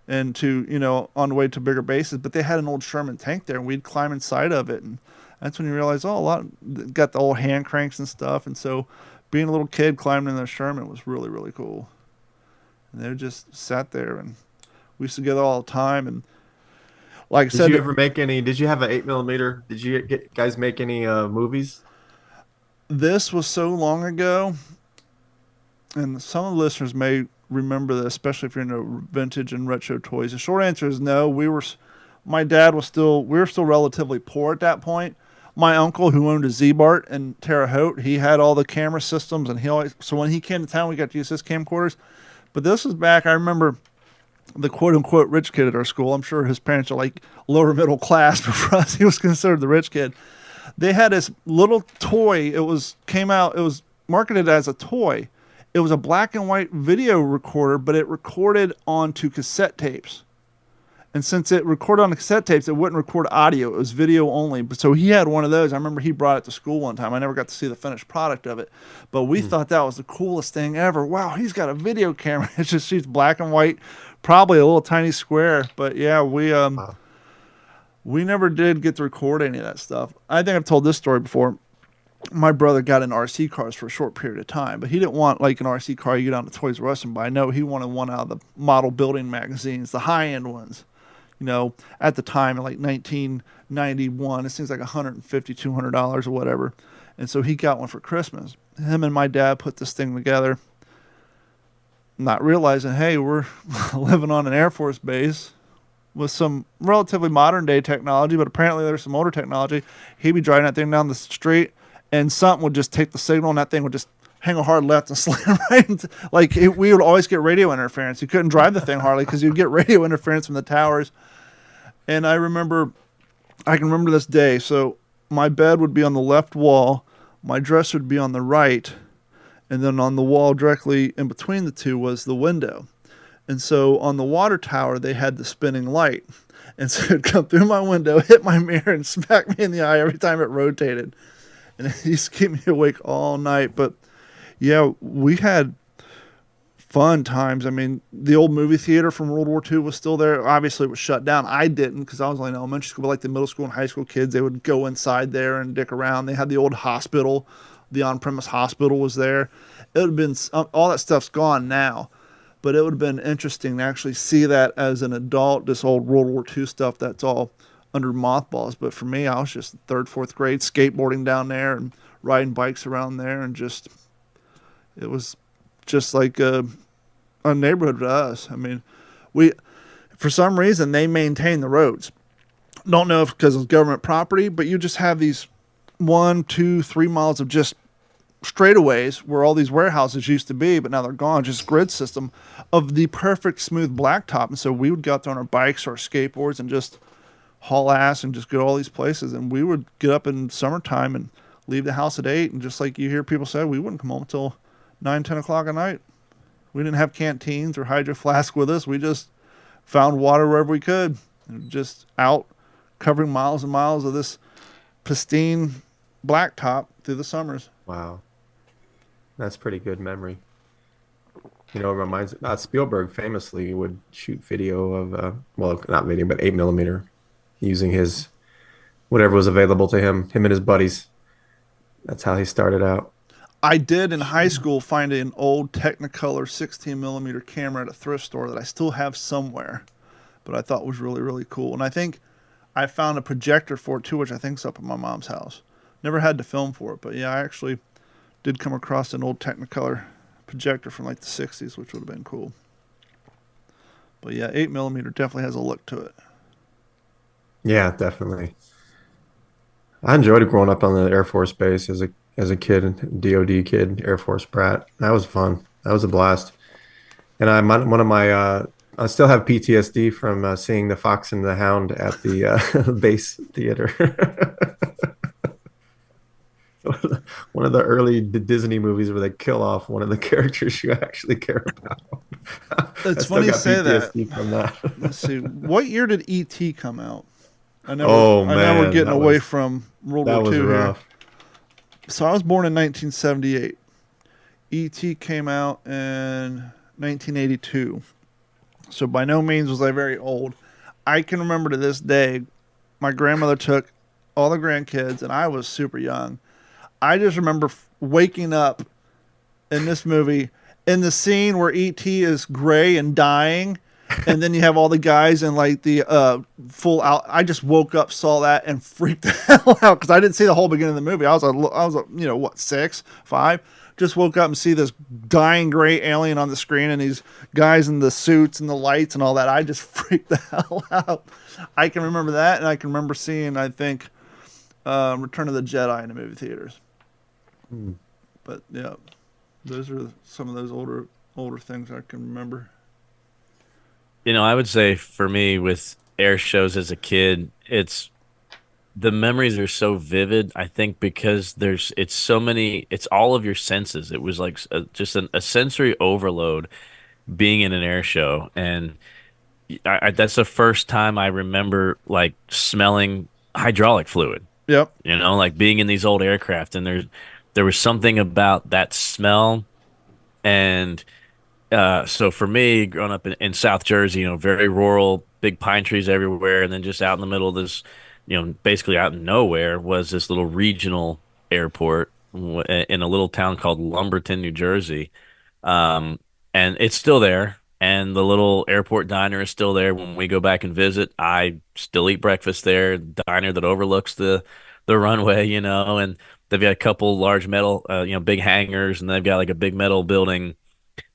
and to, on the way to bigger bases. But they had an old Sherman tank there, and we'd climb inside of it, and that's when you realize, got the old hand cranks and stuff. And so being a little kid climbing in the Sherman was really, really cool. And they just sat there, and we used to get all the time. And like I said, did you ever make any? Did you have an 8mm? Did you guys make any movies? This was so long ago, and some of the listeners may remember this, especially if you're into vintage and retro toys. The short answer is no. We were still relatively poor at that point. My uncle, who owned a Z-Bart in Terre Haute, he had all the camera systems, and so when he came to town, we got to use his camcorders. But this was back, I remember the quote-unquote rich kid at our school. I'm sure his parents are like lower middle class, but for us, he was considered the rich kid. They had this little toy. It was marketed as a toy. It was a black and white video recorder, but it recorded onto cassette tapes. And since it recorded on the cassette tapes, it wouldn't record audio. It was video only. But so he had one of those. I remember he brought it to school one time. I never got to see the finished product of it. But we thought that was the coolest thing ever. Wow, he's got a video camera. She's black and white, probably a little tiny square. But yeah, we never did get to record any of that stuff. I think I've told this story before. My brother got in RC cars for a short period of time, but he didn't want like an RC car you get down to Toys R Us and buy. No, he wanted one out of the model building magazines, the high-end ones. At the time in like 1991, it seems like $150, $200 or whatever. And so he got one for Christmas. Him and my dad put this thing together, not realizing, hey, we're living on an Air Force base with some relatively modern day technology, but apparently there's some older technology. He'd be driving that thing down the street, and something would just take the signal, and that thing would just hang a hard left and slam right into, we would always get radio interference. You couldn't drive the thing hardly because you'd get radio interference from the towers. And I can remember this day. So my bed would be on the left wall, my dresser would be on the right, and then on the wall directly in between the two was the window. And so on the water tower, they had the spinning light. And so it'd come through my window, hit my mirror, and smack me in the eye every time it rotated. And it used to keep me awake all night. But yeah, we had fun times. I mean, the old movie theater from World War II was still there. Obviously, it was shut down. I didn't because I was only in elementary school. But like the middle school and high school kids, they would go inside there and dick around. They had the old hospital. The on-premise hospital was there. It would have been, all that stuff's gone now. But it would have been interesting to actually see that as an adult, this old World War II stuff that's all under mothballs. But for me, I was just third, fourth grade, skateboarding down there and riding bikes around there, and it was just like a neighborhood to us. I mean, for some reason, they maintain the roads. Don't know if because it's government property, but you just have these 1, 2, 3 miles of just straightaways where all these warehouses used to be, but now they're gone. Just grid system of the perfect smooth blacktop. And so we would go out there on our bikes or our skateboards and just haul ass and just go to all these places. And we would get up in summertime and leave the house at 8. And just like you hear people say, we wouldn't come home until 9, 10 o'clock at night. We didn't have canteens or hydro flask with us. We just found water wherever we could, and just out covering miles and miles of this pristine blacktop through the summers. Wow. That's pretty good memory. It reminds Spielberg famously would shoot video of, not video, but 8mm, using his, whatever was available to him and his buddies. That's how he started out. I did in high school find an old Technicolor 16mm camera at a thrift store that I still have somewhere, but I thought was really, really cool. And I think I found a projector for it too, which I think's up at my mom's house. Never had to film for it, but yeah, I actually did come across an old Technicolor projector from like the 60s, which would have been cool. But yeah, 8mm definitely has a look to it. Yeah, definitely. I enjoyed growing up on the Air Force base as a kid, DOD kid, Air Force brat. That was fun. That was a blast. And one of my I still have PTSD from seeing the Fox and the Hound at the base theater. One of the early Disney movies where they kill off one of the characters you actually care about. I It's still funny you got say that. PTSD from that. Let's see. What year did E.T. come out? Oh I know we're man, getting away from World that War was II here. rough. So I was born in 1978. E.T. came out in 1982. So by no means was I very old. I can remember to this day, my grandmother took all the grandkids, and I was super young. I just remember waking up in this movie in the scene where E.T. is gray and dying, and then you have all the guys in like the full out. I just woke up, saw that, and freaked the hell out because I didn't see the whole beginning of the movie. I was what, 6, 5. Just woke up and see this dying gray alien on the screen and these guys in the suits and the lights and all that. I just freaked the hell out. I can remember that, and I can remember seeing, I think, Return of the Jedi in the movie theaters. But yeah, those are some of those older things I can remember. I would say for me with air shows as a kid, the memories are so vivid. I think because it's all of your senses. It was like just a sensory overload being in an air show, and that's the first time I remember like smelling hydraulic fluid. Yep. Like being in these old aircraft, and there was something about that smell, and so for me, growing up in South Jersey, very rural, big pine trees everywhere, and then just out in the middle of this, basically out in nowhere was this little regional airport in a little town called Lumberton, New Jersey. And it's still there, and the little airport diner is still there. When we go back and visit, I still eat breakfast there, diner that overlooks the runway, and they've got a couple large metal, big hangars, and they've got like a big metal building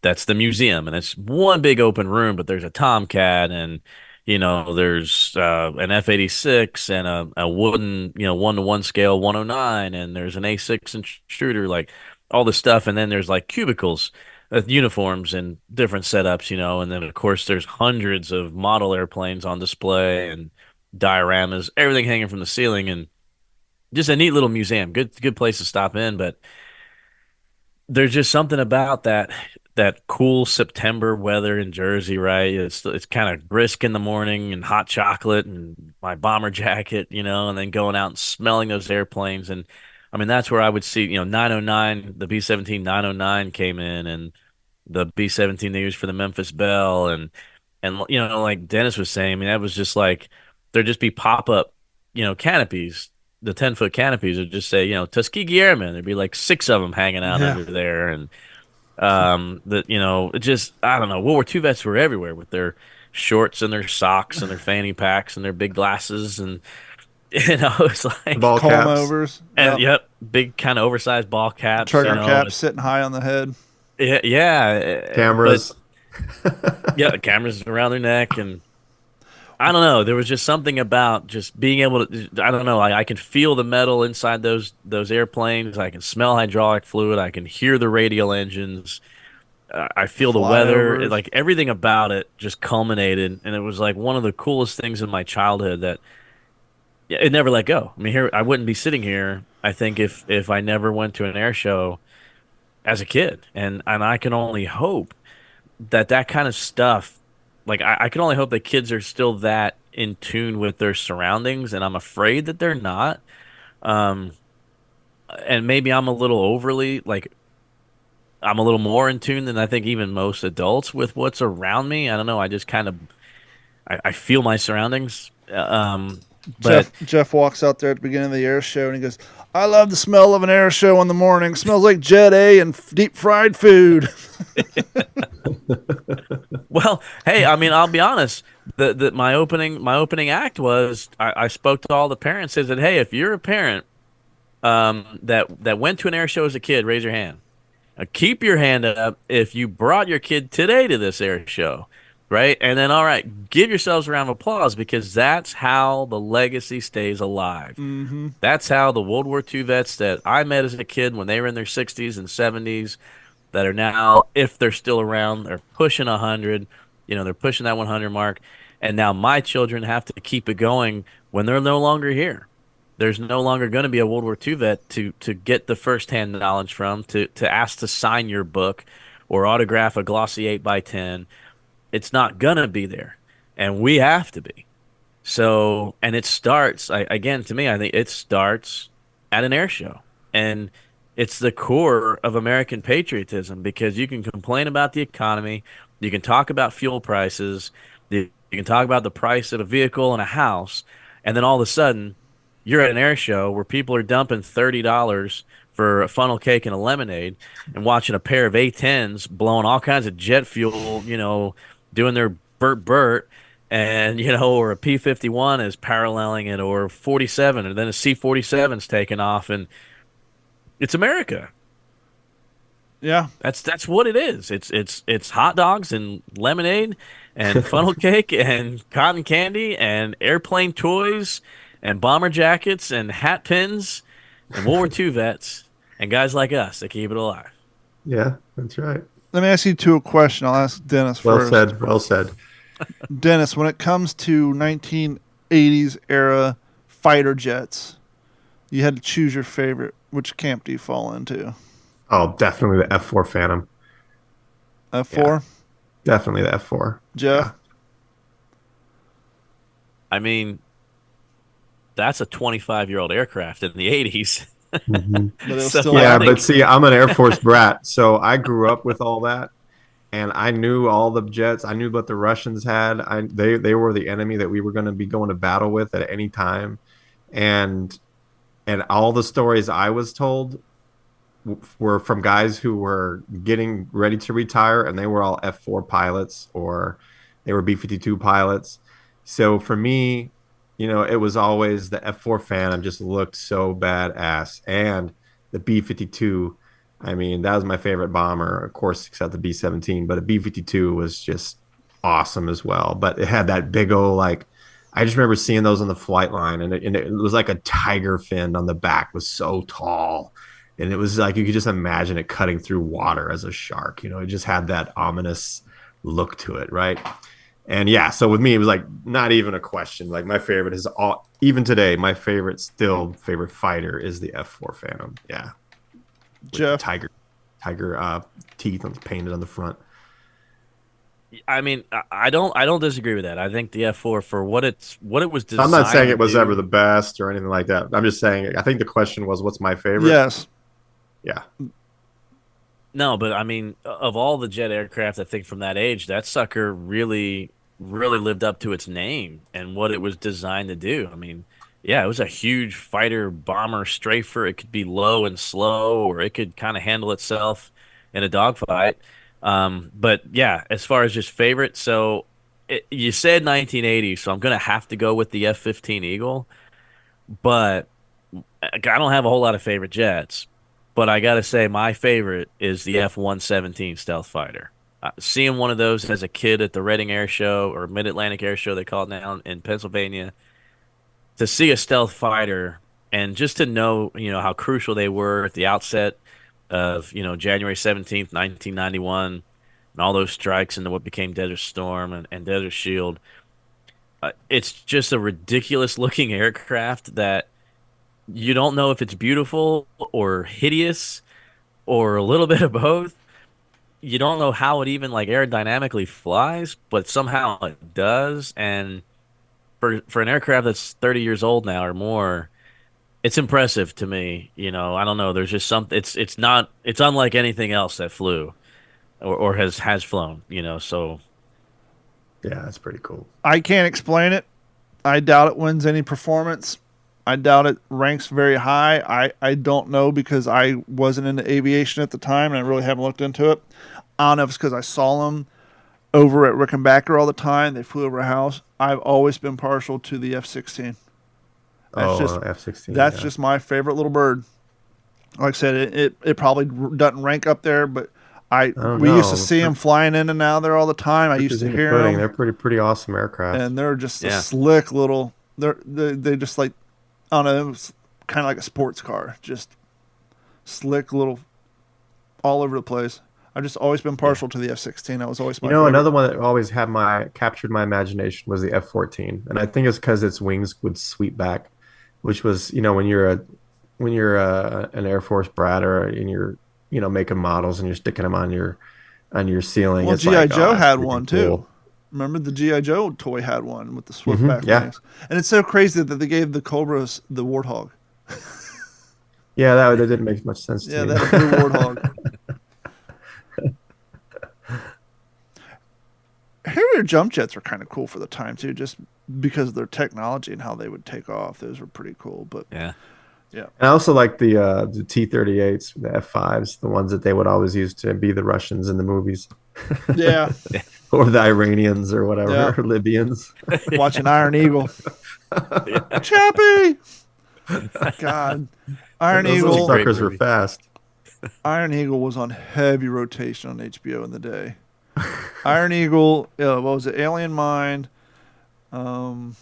that's the museum, and it's one big open room, but there's a Tomcat, and there's an F-86 and a wooden 1-to-1 scale 109, and there's an A6 intruder, like all this stuff, and then there's like cubicles with uniforms and different setups, and then of course there's hundreds of model airplanes on display and dioramas, everything hanging from the ceiling, and just a neat little museum. Good place to stop in, but there's just something about that cool September weather in Jersey, right? It's kind of brisk in the morning and hot chocolate and my bomber jacket, and then going out and smelling those airplanes. And I mean, that's where I would see, 909, the B-17 909 came in, and the B-17 they used for the Memphis Belle, and like Dennis was saying, I mean, that was just like there'd just be pop-up, canopies. The 10-foot canopies would just say, Tuskegee Airmen. There'd be like 6 of them hanging out under there, and it just, I don't know. World War II vets were everywhere with their shorts and their socks and their fanny packs and their big glasses, and it's like Ball Comb caps. overs. and yep, big kind of oversized ball caps, Trucker caps sitting high on the head. yeah, Cameras. yeah, cameras around their neck, and I don't know. There was just something about just being able to. I don't know. I can feel the metal inside those airplanes. I can smell hydraulic fluid. I can hear the radial engines. I feel the weather. Flyovers. Like everything about it just culminated, and it was like one of the coolest things in my childhood that it never let go. I mean, here I wouldn't be sitting here. I think if I never went to an air show as a kid, and I can only hope that kind of stuff. Like I can only hope that kids are still that in tune with their surroundings, and I'm afraid that they're not. And maybe I'm a little overly like I'm a little more in tune than I think even most adults with what's around me. I don't know. I just kind of I feel my surroundings. But Jeff walks out there at the beginning of the air show and he goes, "I love the smell of an air show in the morning. Smells like Jet A and deep fried food." well, hey, I mean, I'll be honest. My opening act was I spoke to all the parents. I said, "Hey, if you're a parent that went to an air show as a kid, raise your hand. Keep your hand up if you brought your kid today to this air show." Right? And then, all right, give yourselves a round of applause because that's how the legacy stays alive. Mm-hmm. That's how the World War II vets that I met as a kid when they were in their 60s and 70s, that are now, if they're still around, they're pushing 100. They're pushing that 100 mark. And now my children have to keep it going when they're no longer here. There's no longer going to be a World War II vet to get the firsthand knowledge from, to ask to sign your book or autograph a glossy 8x10. It's not going to be there. And we have to be. So, and it starts, again, to me, I think it starts at an air show. And it's the core of American patriotism, because you can complain about the economy, you can talk about fuel prices, you can talk about the price of a vehicle and a house, and then all of a sudden, you're at an air show where people are dumping $30 for a funnel cake and a lemonade and watching a pair of A-10s blowing all kinds of jet fuel, doing their burt, and, or a P-51 is paralleling it, or 47, and then a C-47's taking off, and it's America. Yeah. That's what it is. It's hot dogs and lemonade and funnel cake and cotton candy and airplane toys and bomber jackets and hat pins and World War II vets and guys like us that keep it alive. Yeah, that's right. Let me ask you a question. I'll ask Dennis first. Well said. Dennis, when it comes to 1980s era fighter jets, you had to choose your favorite. Which camp do you fall into? Oh, definitely the F4 Phantom. F4? Yeah, definitely the F4. Jeff? Yeah. I mean, that's a 25-year-old aircraft in the 80s. Mm-hmm. But it was So, still Yeah, but see, I'm an Air Force brat, so I grew up with all that, and I knew all the jets. I knew what the Russians had. They were the enemy that we were going to be going to battle with at any time, and all the stories I was told were from guys who were getting ready to retire, and they were all F4 pilots or they were B-52 pilots. So for me, it was always the F4 Phantom just looked so badass, and the B-52. I mean, that was my favorite bomber, of course, except the B-17. But a B-52 was just awesome as well. But it had that big old I just remember seeing those on the flight line, and it was like a tiger fin on the back. It was so tall, and it was like you could just imagine it cutting through water as a shark. It just had that ominous look to it, right? And yeah, so with me, it was like not even a question. Like my favorite is even today, my favorite fighter is the F4 Phantom. Yeah, with Jeff? the tiger teeth painted on the front. I mean, I don't disagree with that. I think the F4 for what it was designed. I'm not saying it was to do, ever the best or anything like that. I'm just saying I think the question was, what's my favorite? Yes. Yeah. No, but I mean, of all the jet aircraft, I think from that age, that sucker really lived up to its name and what it was designed to do. I mean, yeah, it was a huge fighter bomber strafer. It could be low and slow, or it could kind of handle itself in a dogfight. But yeah, as far as just favorite, so you said 1980, so I'm gonna have to go with the F-15 Eagle. But I don't have a whole lot of favorite jets. But I gotta say, my favorite is the F-117 stealth fighter. Seeing one of those as a kid at the Reading Air Show, or Mid-Atlantic Air Show, they call it now, in Pennsylvania, to see a stealth fighter and just to know, how crucial they were at the outset of, January 17th, 1991, and all those strikes into what became Desert Storm and Desert Shield. It's just a ridiculous looking aircraft that you don't know if it's beautiful or hideous or a little bit of both. You don't know how it even aerodynamically flies, but somehow it does. And for an aircraft that's 30 years old now or more, it's impressive to me. I don't know. There's just something. It's unlike anything else that flew or has flown. So Yeah, that's pretty cool. I can't explain it. I doubt it wins any performance. I doubt it ranks very high. I don't know, because I wasn't into aviation at the time and I really haven't looked into it. I don't know if it's because I saw them over at Rickenbacker all the time. They flew over a house. I've always been partial to the F-16. F-16. That's just my favorite little bird. Like I said, it probably doesn't rank up there, but we used to see them flying in and out there all the time. I used to hear them. They're pretty awesome aircraft, and they're just a slick little. They just I don't know. It was kind of like a sports car, just slick little, all over the place. I've just always been partial to the F-16. That was always my You know, favorite. another one that always had captured my imagination was the F-14, and I think it's because its wings would sweep back, which was, you know, when you're an Air Force brat or and you're, you know, making models and you're sticking them on your ceiling. Well, It's G.I. like, oh, Joe that's had freaking one cool. too. Remember the G.I. Joe toy had one with the swift back Yeah, wings. And it's so crazy that they gave the Cobras the Warthog. yeah, that didn't make much sense to Yeah, me. they had a blue Warthog. Harrier jump jets are kind of cool for the time too, just because of their technology and how they would take off. Those were pretty cool. But Yeah. yeah, And I also like the T-38s, the F-5s, the ones that they would always use to be the Russians in the movies, yeah, or the Iranians or yeah. whatever, or Libyans. Watching Iron Eagle, Yeah. Chappie. God, Iron Those It's a little Eagle. great suckers were movie. fast. Iron Eagle was on heavy rotation on HBO in the day. Iron Eagle, what was it? Alien Mind. And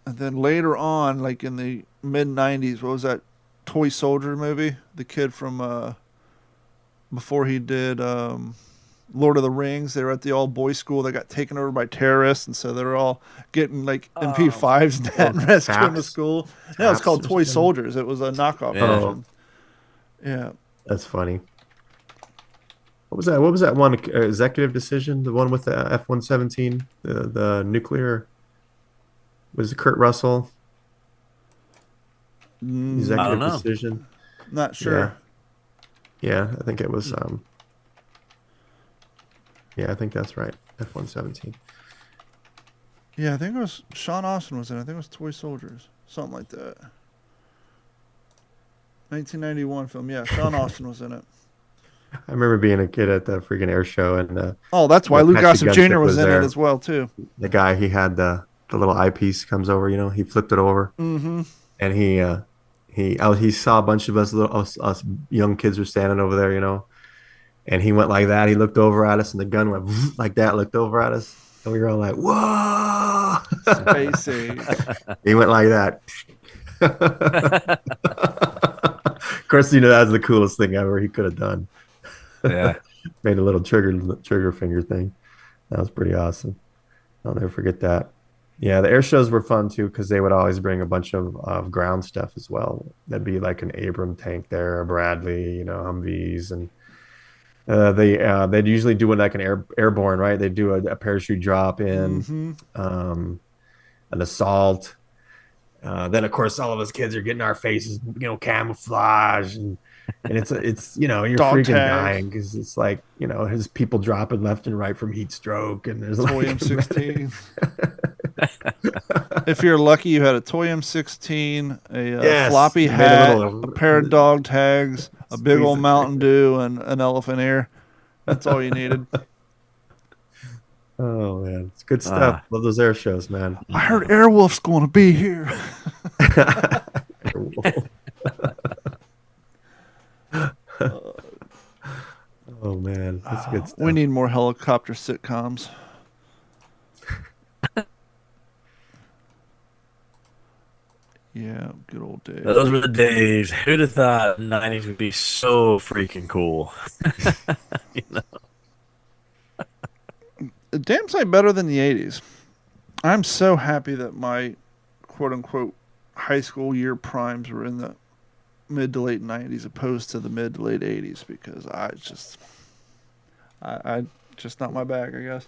then later on, like in the mid '90s, what was that Toy Soldier movie? The kid from before he did Lord of the Rings. They were at the all boys school. They got taken over by terrorists, and so they were all getting like MP5s and rescuing the Taps? school. No, it's Taps called or Toy something? Soldiers. It was a knockoff Yeah. version. Yeah. That's funny. What was that one executive decision? The one with the F-117, the nuclear. Was it Kurt Russell? I don't Executive know. decision. Not sure. Yeah, I think it was. Yeah, I think that's right. F-117. Yeah, I think it was Sean Austin was in it. I think it was Toy Soldiers. Something like that. 1991 film. Yeah, Sean Austin was in it. I remember being a kid at the freaking air show, and Oh, that's why the Lou Apache Gossett Jr. gunship was was in it there. as well, too. The guy, he had the little eyepiece comes over. You know, he flipped it over, Mm-hmm. and he saw a bunch of us young kids were standing over there. You know, and he went like that. He looked over at us, and the gun went like that. Looked over at us, and we were all like, "Whoa!" Space Age. He went like that. Of course, you know that's the coolest thing ever he could have done. Yeah. Made a little trigger finger thing. That was pretty awesome. I'll never forget that. Yeah, the air shows were fun too because they would always bring a bunch of ground stuff as well. That'd be like an Abram tank there, a Bradley, you know, Humvees, and they'd usually do it like an airborne, right? They'd do a parachute drop in, Mm-hmm. an assault. Then of course all of us kids are getting our faces, you know, camouflage, and it's you know, you're Dog freaking tags. dying because it's like, you know, his people dropping left and right from heat stroke, and there's Toy like M16. If you're lucky, you had a Toy M16, a Yes, floppy you made a hat, little- a pair of dog tags, a big Squeeze old the Mountain trigger. Dew, and an elephant ear. That's all you needed. Oh man, it's good stuff. Love those air shows, man. I heard Airwolf's going to be here. Oh man, that's good stuff. We need more helicopter sitcoms. Yeah, good old days. Those were the days. Who'd have thought the 90s would be so freaking cool? You know? A damn sight better than the 80s. I'm so happy that my quote unquote high school year primes were in the mid to late 90s opposed to the mid to late 80s because I just not my bag, I guess.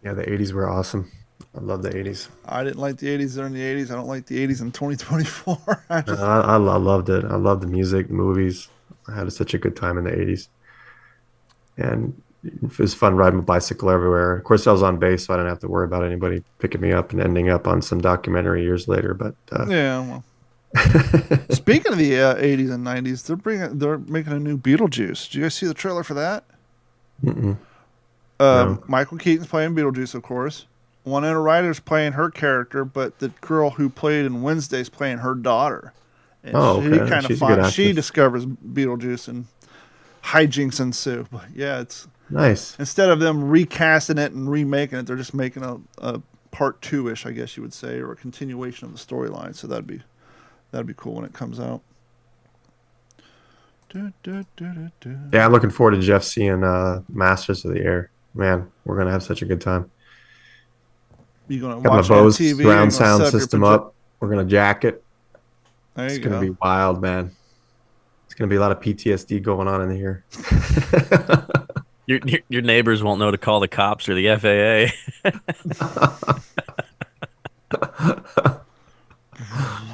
Yeah, the '80s were awesome. I love the '80s. I didn't like the 80s during the 80s. I don't like the 80s in 2024. I loved it. I loved the music, the movies. I had such a good time in the '80s, and it was fun riding my bicycle everywhere. Of course, I was on base, so I didn't have to worry about anybody picking me up and ending up on some documentary years later. But Yeah, well. Speaking of the 80s and 90s, they're making a new Beetlejuice. Did you guys see the trailer for that? mm-mm. No. Michael Keaton's playing Beetlejuice, of course. Winona Ryder's playing her character, but the girl who played in Wednesday's playing her daughter. And Oh, she okay. kind She's of a good she actress. discovers Beetlejuice and hijinks ensue. But yeah, it's Nice. instead of them recasting it and remaking it, they're just making a part two-ish, I guess you would say, or a continuation of the storyline. So that'd be cool when it comes out. Yeah, I'm looking forward to Jeff seeing Masters of the Air. Man, we're gonna have such a good time. You gonna Got my watch it on Bose TV? Or you surround gonna sound set up your system up. We're gonna jack it. There It's you gonna go. be wild, man. It's gonna be a lot of PTSD going on in here. Your neighbors won't know to call the cops or the FAA.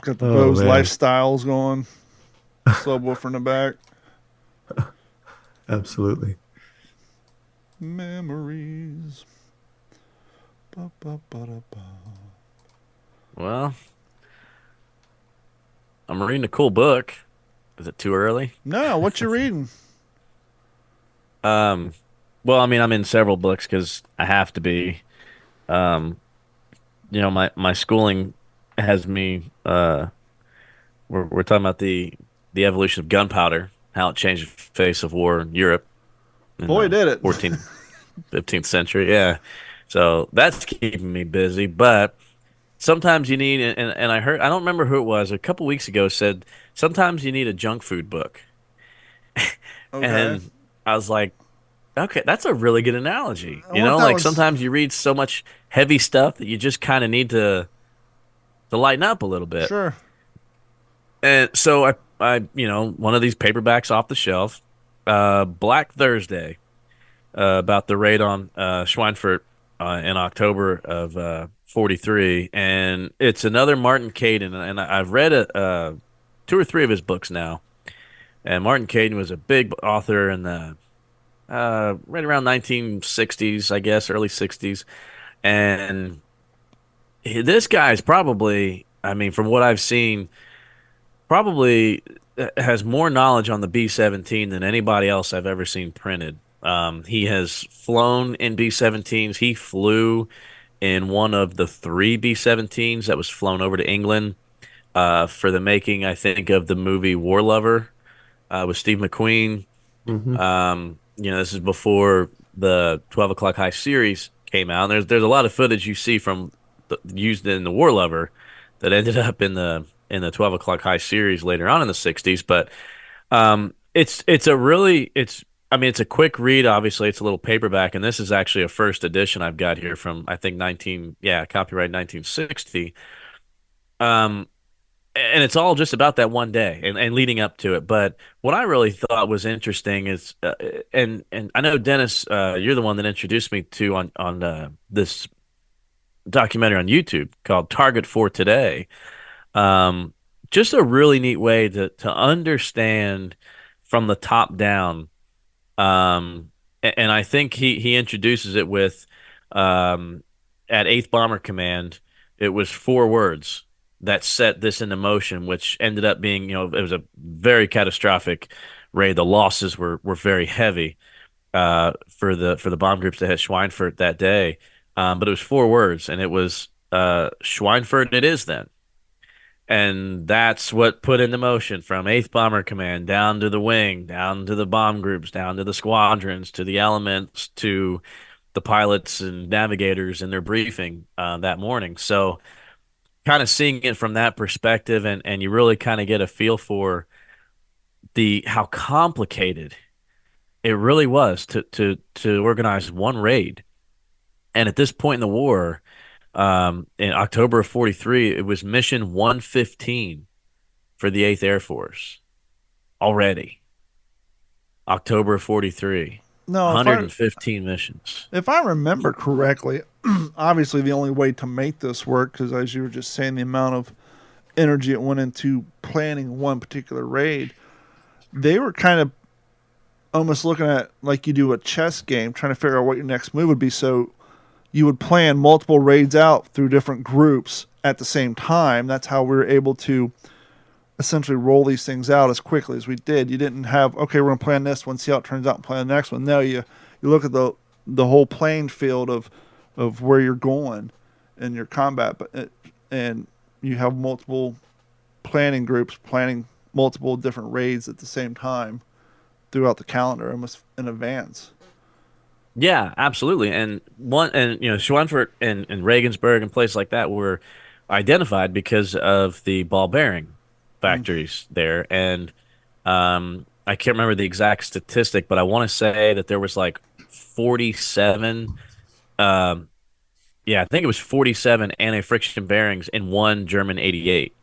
Got the Oh Bose man, lifestyles going. Subwoofer in the back. absolutely. Memories. Ba, ba, ba, da, ba. Well, I'm reading a cool book. Is it too early? No, what you reading? Um, well, I mean, I'm in several books because I have to be. Um, my schooling has me. We're talking about the evolution of gunpowder, how it changed the face of war in Europe in Boy, the did it. 14th, 15th century. Yeah, so that's keeping me busy. But sometimes you need, and I don't remember who it was a couple weeks ago said sometimes you need a junk food book, Okay. and I was like, okay, that's a really good analogy. I wonder if that Like was sometimes you read so much heavy stuff that you just kind of need to lighten up a little bit. sure. And so one of these paperbacks off the shelf, Black Thursday, about the raid on Schweinfurt in October of '43, and it's another Martin Caidin, and I've read two or three of his books now. And Martin Caidin was a big author in the right around 1960s, I guess, early '60s, and this guy's probably, I mean, from what I've seen probably has more knowledge on the B-17 than anybody else I've ever seen printed. He has flown in B-17s. He flew in one of the three B-17s that was flown over to England for the making, I think, of the movie War Lover with Steve McQueen. Hmm. This is before the 12 O'Clock High series came out. And there's a lot of footage you see from used in the War Lover that ended up in the 12 O'Clock High series later on in the '60s. But it's a quick read. Obviously, it's a little paperback, and this is actually a first edition I've got here from I think copyright 1960. And it's all just about that one day and leading up to it. But what I really thought was interesting is, and I know Dennis, you're the one that introduced me to on this documentary on YouTube called Target for Today. Um, just a really neat way to understand from the top down. And I think he introduces it with at 8th Bomber Command, it was four words that set this into motion, which ended up being, it was a very catastrophic raid. The losses were very heavy for the bomb groups that had Schweinfurt that day. But it was four words, and it was Schweinfurt it is then. And that's what put into motion from 8th Bomber Command down to the wing, down to the bomb groups, down to the squadrons, to the elements, to the pilots and navigators in their briefing that morning. So kind of seeing it from that perspective, and you really kind of get a feel for how complicated it really was to organize one raid. And at this point in the war, in October of '43, it was mission 115 for the 8th Air Force already. October of '43, No, 115 missions. if I remember correctly, obviously the only way to make this work, because as you were just saying, the amount of energy it went into planning one particular raid, they were kind of almost looking at like you do a chess game, trying to figure out what your next move would be. So you would plan multiple raids out through different groups at the same time. That's how we were able to essentially roll these things out as quickly as we did. You didn't have, okay, we're going to plan this one, see how it turns out, and plan the next one. No, you look at the whole playing field of where you're going in your combat, and you have multiple planning groups planning multiple different raids at the same time throughout the calendar, almost in advance. Yeah, absolutely. And Schweinfurt and Regensburg and places like that were identified because of the ball bearing factories there. And I can't remember the exact statistic, but I want to say that there was like 47. Um, yeah, I think it was 47 anti-friction bearings in one German 88.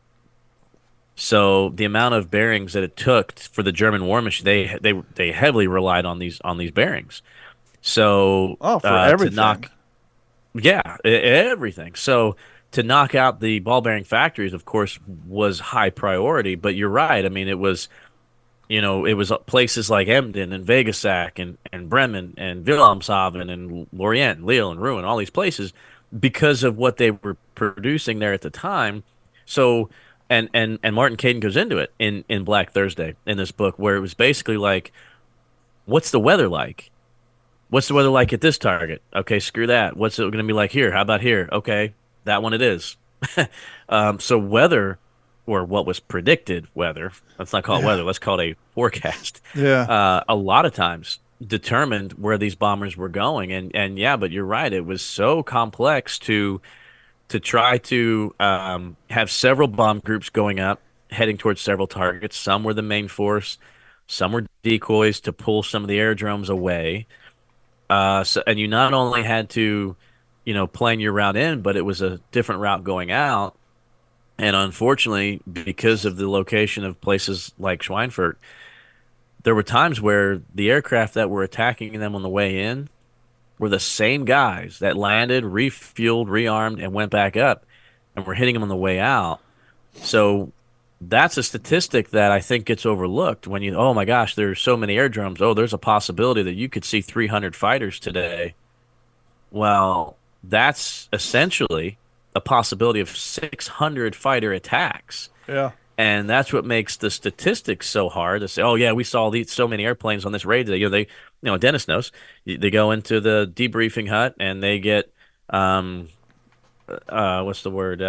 So the amount of bearings that it took for the German war machine, they heavily relied on these bearings. So Oh, for to everything. knock, yeah, everything. So to knock out the ball bearing factories, of course, was high priority. But you're right. I mean, it was, it was places like Emden and Vegasack and Bremen and Wilhelmshaven and Lorient and Lille and Rouen, all these places, because of what they were producing there at the time. So, and Martin Caden goes into it in Black Thursday in this book, where it was basically like, what's the weather like? What's the weather like at this target? Okay, screw that. What's it going to be like here? How about here? Okay, that one it is. So weather, or what was predicted weather, let's not call it Yeah. weather, let's call it a forecast. Yeah. A lot of times determined where these bombers were going, and yeah, but you're right. It was so complex to try to have several bomb groups going up, heading towards several targets. Some were the main force, some were decoys to pull some of the aerodromes away. And you not only had to, plan your route in, but it was a different route going out. And unfortunately, because of the location of places like Schweinfurt, there were times where the aircraft that were attacking them on the way in were the same guys that landed, refueled, rearmed, and went back up, and were hitting them on the way out. So that's a statistic that I think gets overlooked when oh my gosh, there's so many airdromes. Oh, there's a possibility that you could see 300 fighters today. Well, that's essentially a possibility of 600 fighter attacks. Yeah. And that's what makes the statistics so hard to say, oh yeah, we saw so many airplanes on this raid today. Dennis knows. They go into the debriefing hut and they get, what's the word?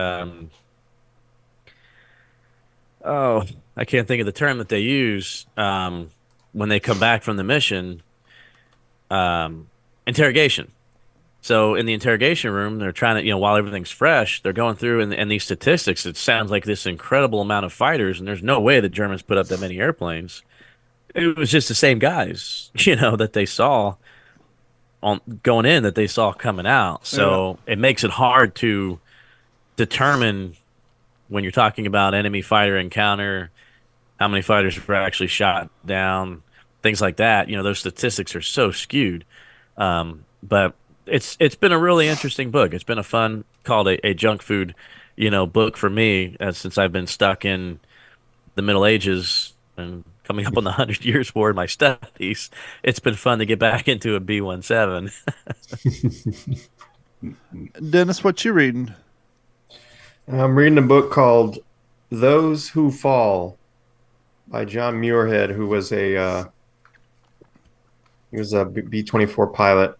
Oh, I can't think of the term that they use when they come back from the mission. Interrogation. So in the interrogation room, they're trying to, while everything's fresh, they're going through and these statistics. It sounds like this incredible amount of fighters, and there's no way the Germans put up that many airplanes. It was just the same guys, that they saw on going in that they saw coming out. So it makes it hard to determine when you're talking about enemy fighter encounter, how many fighters were actually shot down, things like that. Those statistics are so skewed. But it's been a really interesting book. It's been a fun called a junk food, book for me since I've been stuck in the Middle Ages and coming up on the 100 Years War in my studies. It's been fun to get back into a B-17. Dennis, what you reading? I'm reading a book called Those Who Fall by John Muirhead, who was a B-24 pilot,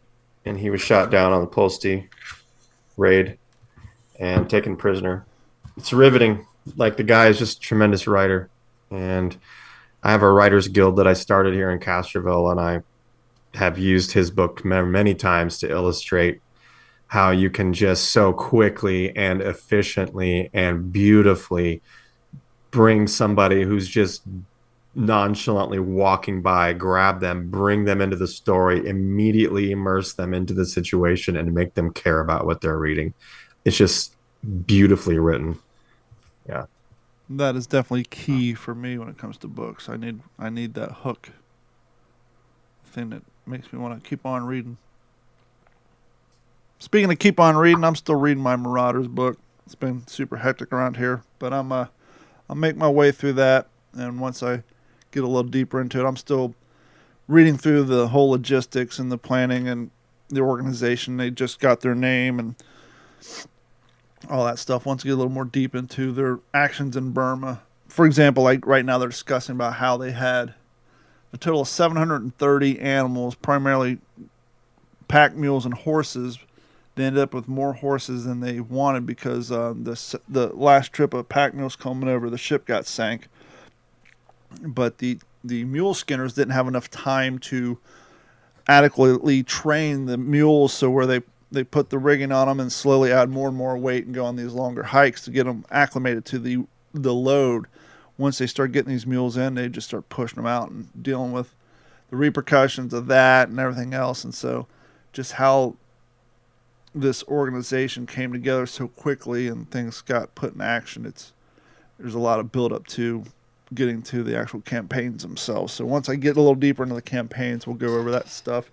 and he was shot down on the Polsti raid and taken prisoner. It's riveting. Like, the guy is just a tremendous writer, and I have a writers guild that I started here in Castroville, and I have used his book many times to illustrate how you can just so quickly and efficiently and beautifully bring somebody who's just nonchalantly walking by, grab them, bring them into the story, immediately immerse them into the situation, and make them care about what they're reading. It's just beautifully written. Yeah. That is definitely key for me when it comes to books. I need that hook thing that makes me want to keep on reading. Speaking of keep on reading, I'm still reading my Marauders book. It's been super hectic around here, but I'll make my way through that, and once I get a little deeper into it, I'm still reading through the whole logistics and the planning and the organization. They just got their name and all that stuff. Once I get a little more deep into their actions in Burma. For example, like right now they're discussing about how they had a total of 730 animals, primarily pack mules and horses. They ended up with more horses than they wanted because the last trip of pack mules coming over, the ship got sank. But the mule skinners didn't have enough time to adequately train the mules, so where they put the rigging on them and slowly add more and more weight and go on these longer hikes to get them acclimated to the load. once they start getting these mules in, they just start pushing them out and dealing with the repercussions of that and everything else. And so just how this organization came together so quickly and things got put in action, there's a lot of build up to getting to the actual campaigns themselves. So once I get a little deeper into the campaigns, we'll go over that stuff.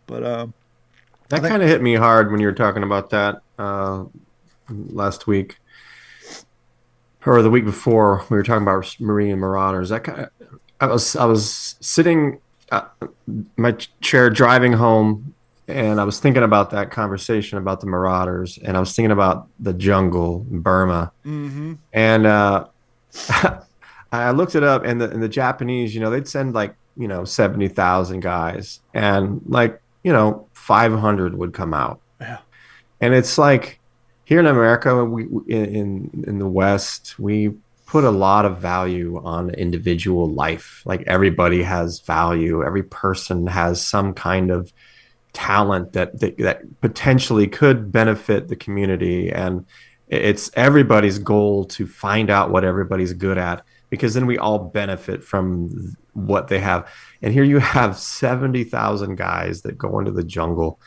But that kind of hit me hard when you were talking about that last week, or the week before. We were talking about Marine Marauders. I was sitting my chair driving home, and I was thinking about that conversation about the Marauders, and I was thinking about the jungle in Burma. Mm-hmm. And I looked it up, and the Japanese, they'd send 70,000 guys, and 500 would come out. Yeah. And it's like here in America, we in the West, we put a lot of value on individual life. Like everybody has value. Every person has some kind of talent that potentially could benefit the community. And it's everybody's goal to find out what everybody's good at, because then we all benefit from what they have. And here you have 70,000 guys that go into the jungle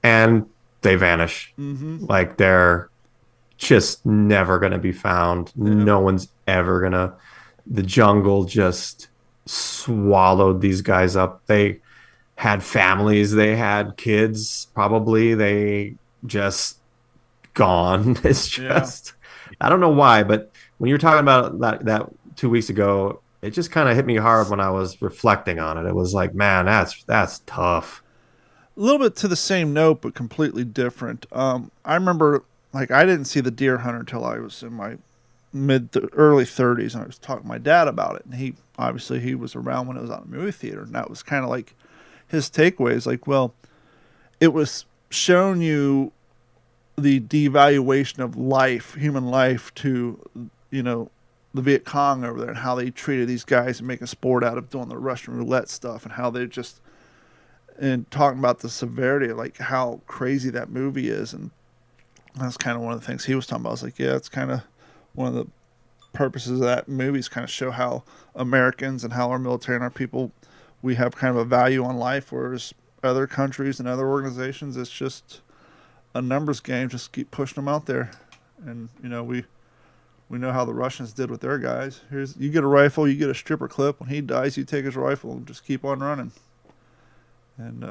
and they vanish. Mm-hmm. Like they're just never going to be found. Yeah. No one's ever going to. The jungle just swallowed these guys up. They had families, they had kids, probably. They just gone. It's just, I don't know why, but when you were talking about that 2 weeks ago, it just kind of hit me hard when I was reflecting on it. It was like, man, that's tough. A little bit to the same note, but completely different. I remember, I didn't see the deer hunter until I was in my early 30s, and I was talking to my dad about it. And he was around when it was on the movie theater, and that was kind of like his takeaways. Well, it was showing you the devaluation of life, human life, to the Viet Cong over there, and how they treated these guys and making sport out of doing the Russian roulette stuff, and how they just, and talking about the severity of how crazy that movie is. And that's kind of one of the things he was talking about. I was like, yeah, it's kind of one of the purposes of that movie, is kind of show how Americans and how our military and our people, we have kind of a value on life, whereas other countries and other organizations, it's just a numbers game. Just keep pushing them out there. And we know how the Russians did with their guys. You get a rifle, you get a stripper clip. When he dies, you take his rifle and just keep on running. And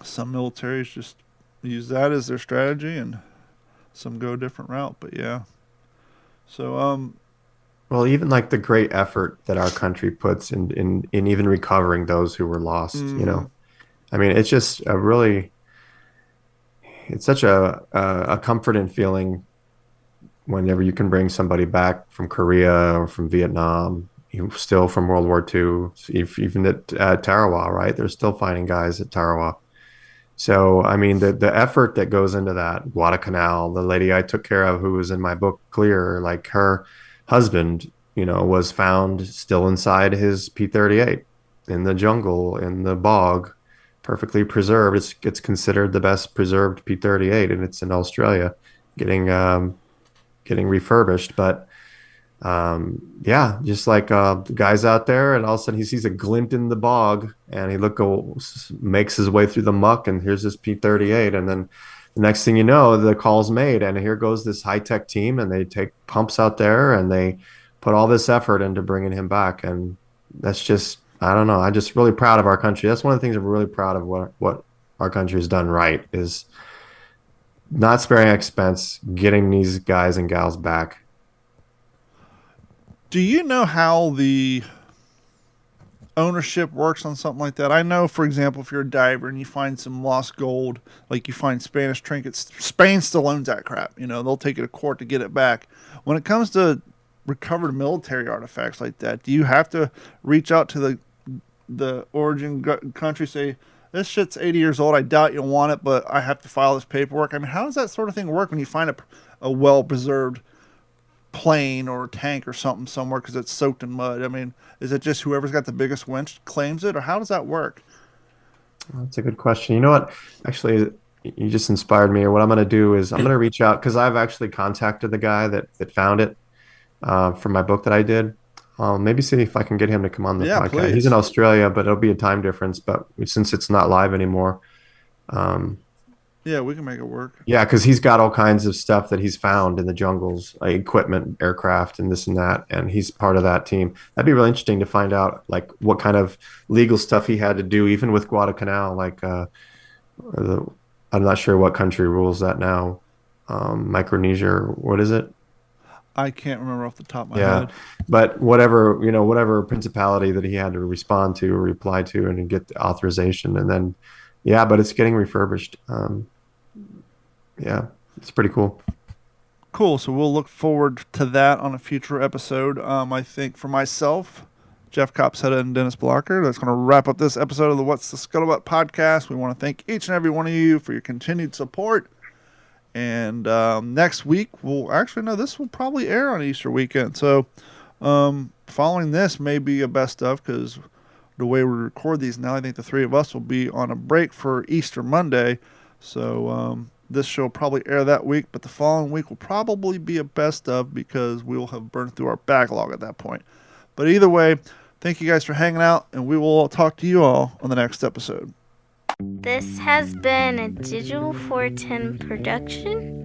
some militaries just use that as their strategy, and some go a different route. But yeah. So well, even the great effort that our country puts in even recovering those who were lost, I mean, it's just it's such a comforting feeling whenever you can bring somebody back from Korea or from Vietnam, still from World War II, even at Tarawa, right? They're still finding guys at Tarawa. So, I mean, the effort that goes into that, Guadalcanal, the lady I took care of who was in my book, Clear, her husband, was found still inside his P-38 in the jungle, in the bog, perfectly preserved. It's considered the best preserved P-38, and it's in Australia, getting refurbished. But just the guys out there, and all of a sudden he sees a glint in the bog, and he makes his way through the muck, and here's this P-38, and then the next thing you know, the call's made, and here goes this high-tech team, and they take pumps out there, and they put all this effort into bringing him back. And that's just, I don't know, I'm just really proud of our country. That's one of the things I'm really proud of, what our country has done right, is not sparing expense, getting these guys and gals back. Do you know how the ownership works on something like that? I know, for example, if you're a diver and you find some lost gold, you find Spanish trinkets, Spain still owns that crap. They'll take it to court to get it back. When it comes to recovered military artifacts like that, do you have to reach out to the origin country, say, this shit's 80 years old, I doubt you'll want it, but I have to file this paperwork? I mean, how does that sort of thing work when you find a well-preserved plane or tank or something somewhere because it's soaked in mud? I mean, is it just whoever's got the biggest winch claims it, or how does that work? That's a good question. You know what? Actually, you just inspired me. What I'm going to do is I'm going to reach out, because I've actually contacted the guy that found it. for my book that I did. I'll maybe see if I can get him to come on the Yeah, podcast. He's please. in Australia, but it'll be a time difference. But since it's not live anymore, Yeah, we can make it work. yeah, because he's got all kinds of stuff that he's found in the jungles, like equipment, aircraft, and this and that, and he's part of that team. That'd be really interesting to find out, like what kind of legal stuff he had to do, even with Guadalcanal. Like, I'm not sure what country rules that now. Micronesia, or what is it? I can't remember off the top of my Yeah, head. but whatever, whatever principality that he had to respond to or reply to and get the authorization, and then, yeah, but it's getting refurbished. Yeah, it's pretty cool. Cool. So we'll look forward to that on a future episode. I think for myself, Jeff Copsetta and Dennis Blocker, that's going to wrap up this episode of the What's the Scuttlebutt podcast. We want to thank each and every one of you for your continued support. And next week, this will probably air on Easter weekend. So following this may be a best of, because the way we record these now, I think the three of us will be on a break for Easter Monday. So this show will probably air that week, but the following week will probably be a best of, because we will have burned through our backlog at that point. But either way, thank you guys for hanging out, and we will talk to you all on the next episode. This has been a Digital 410 production.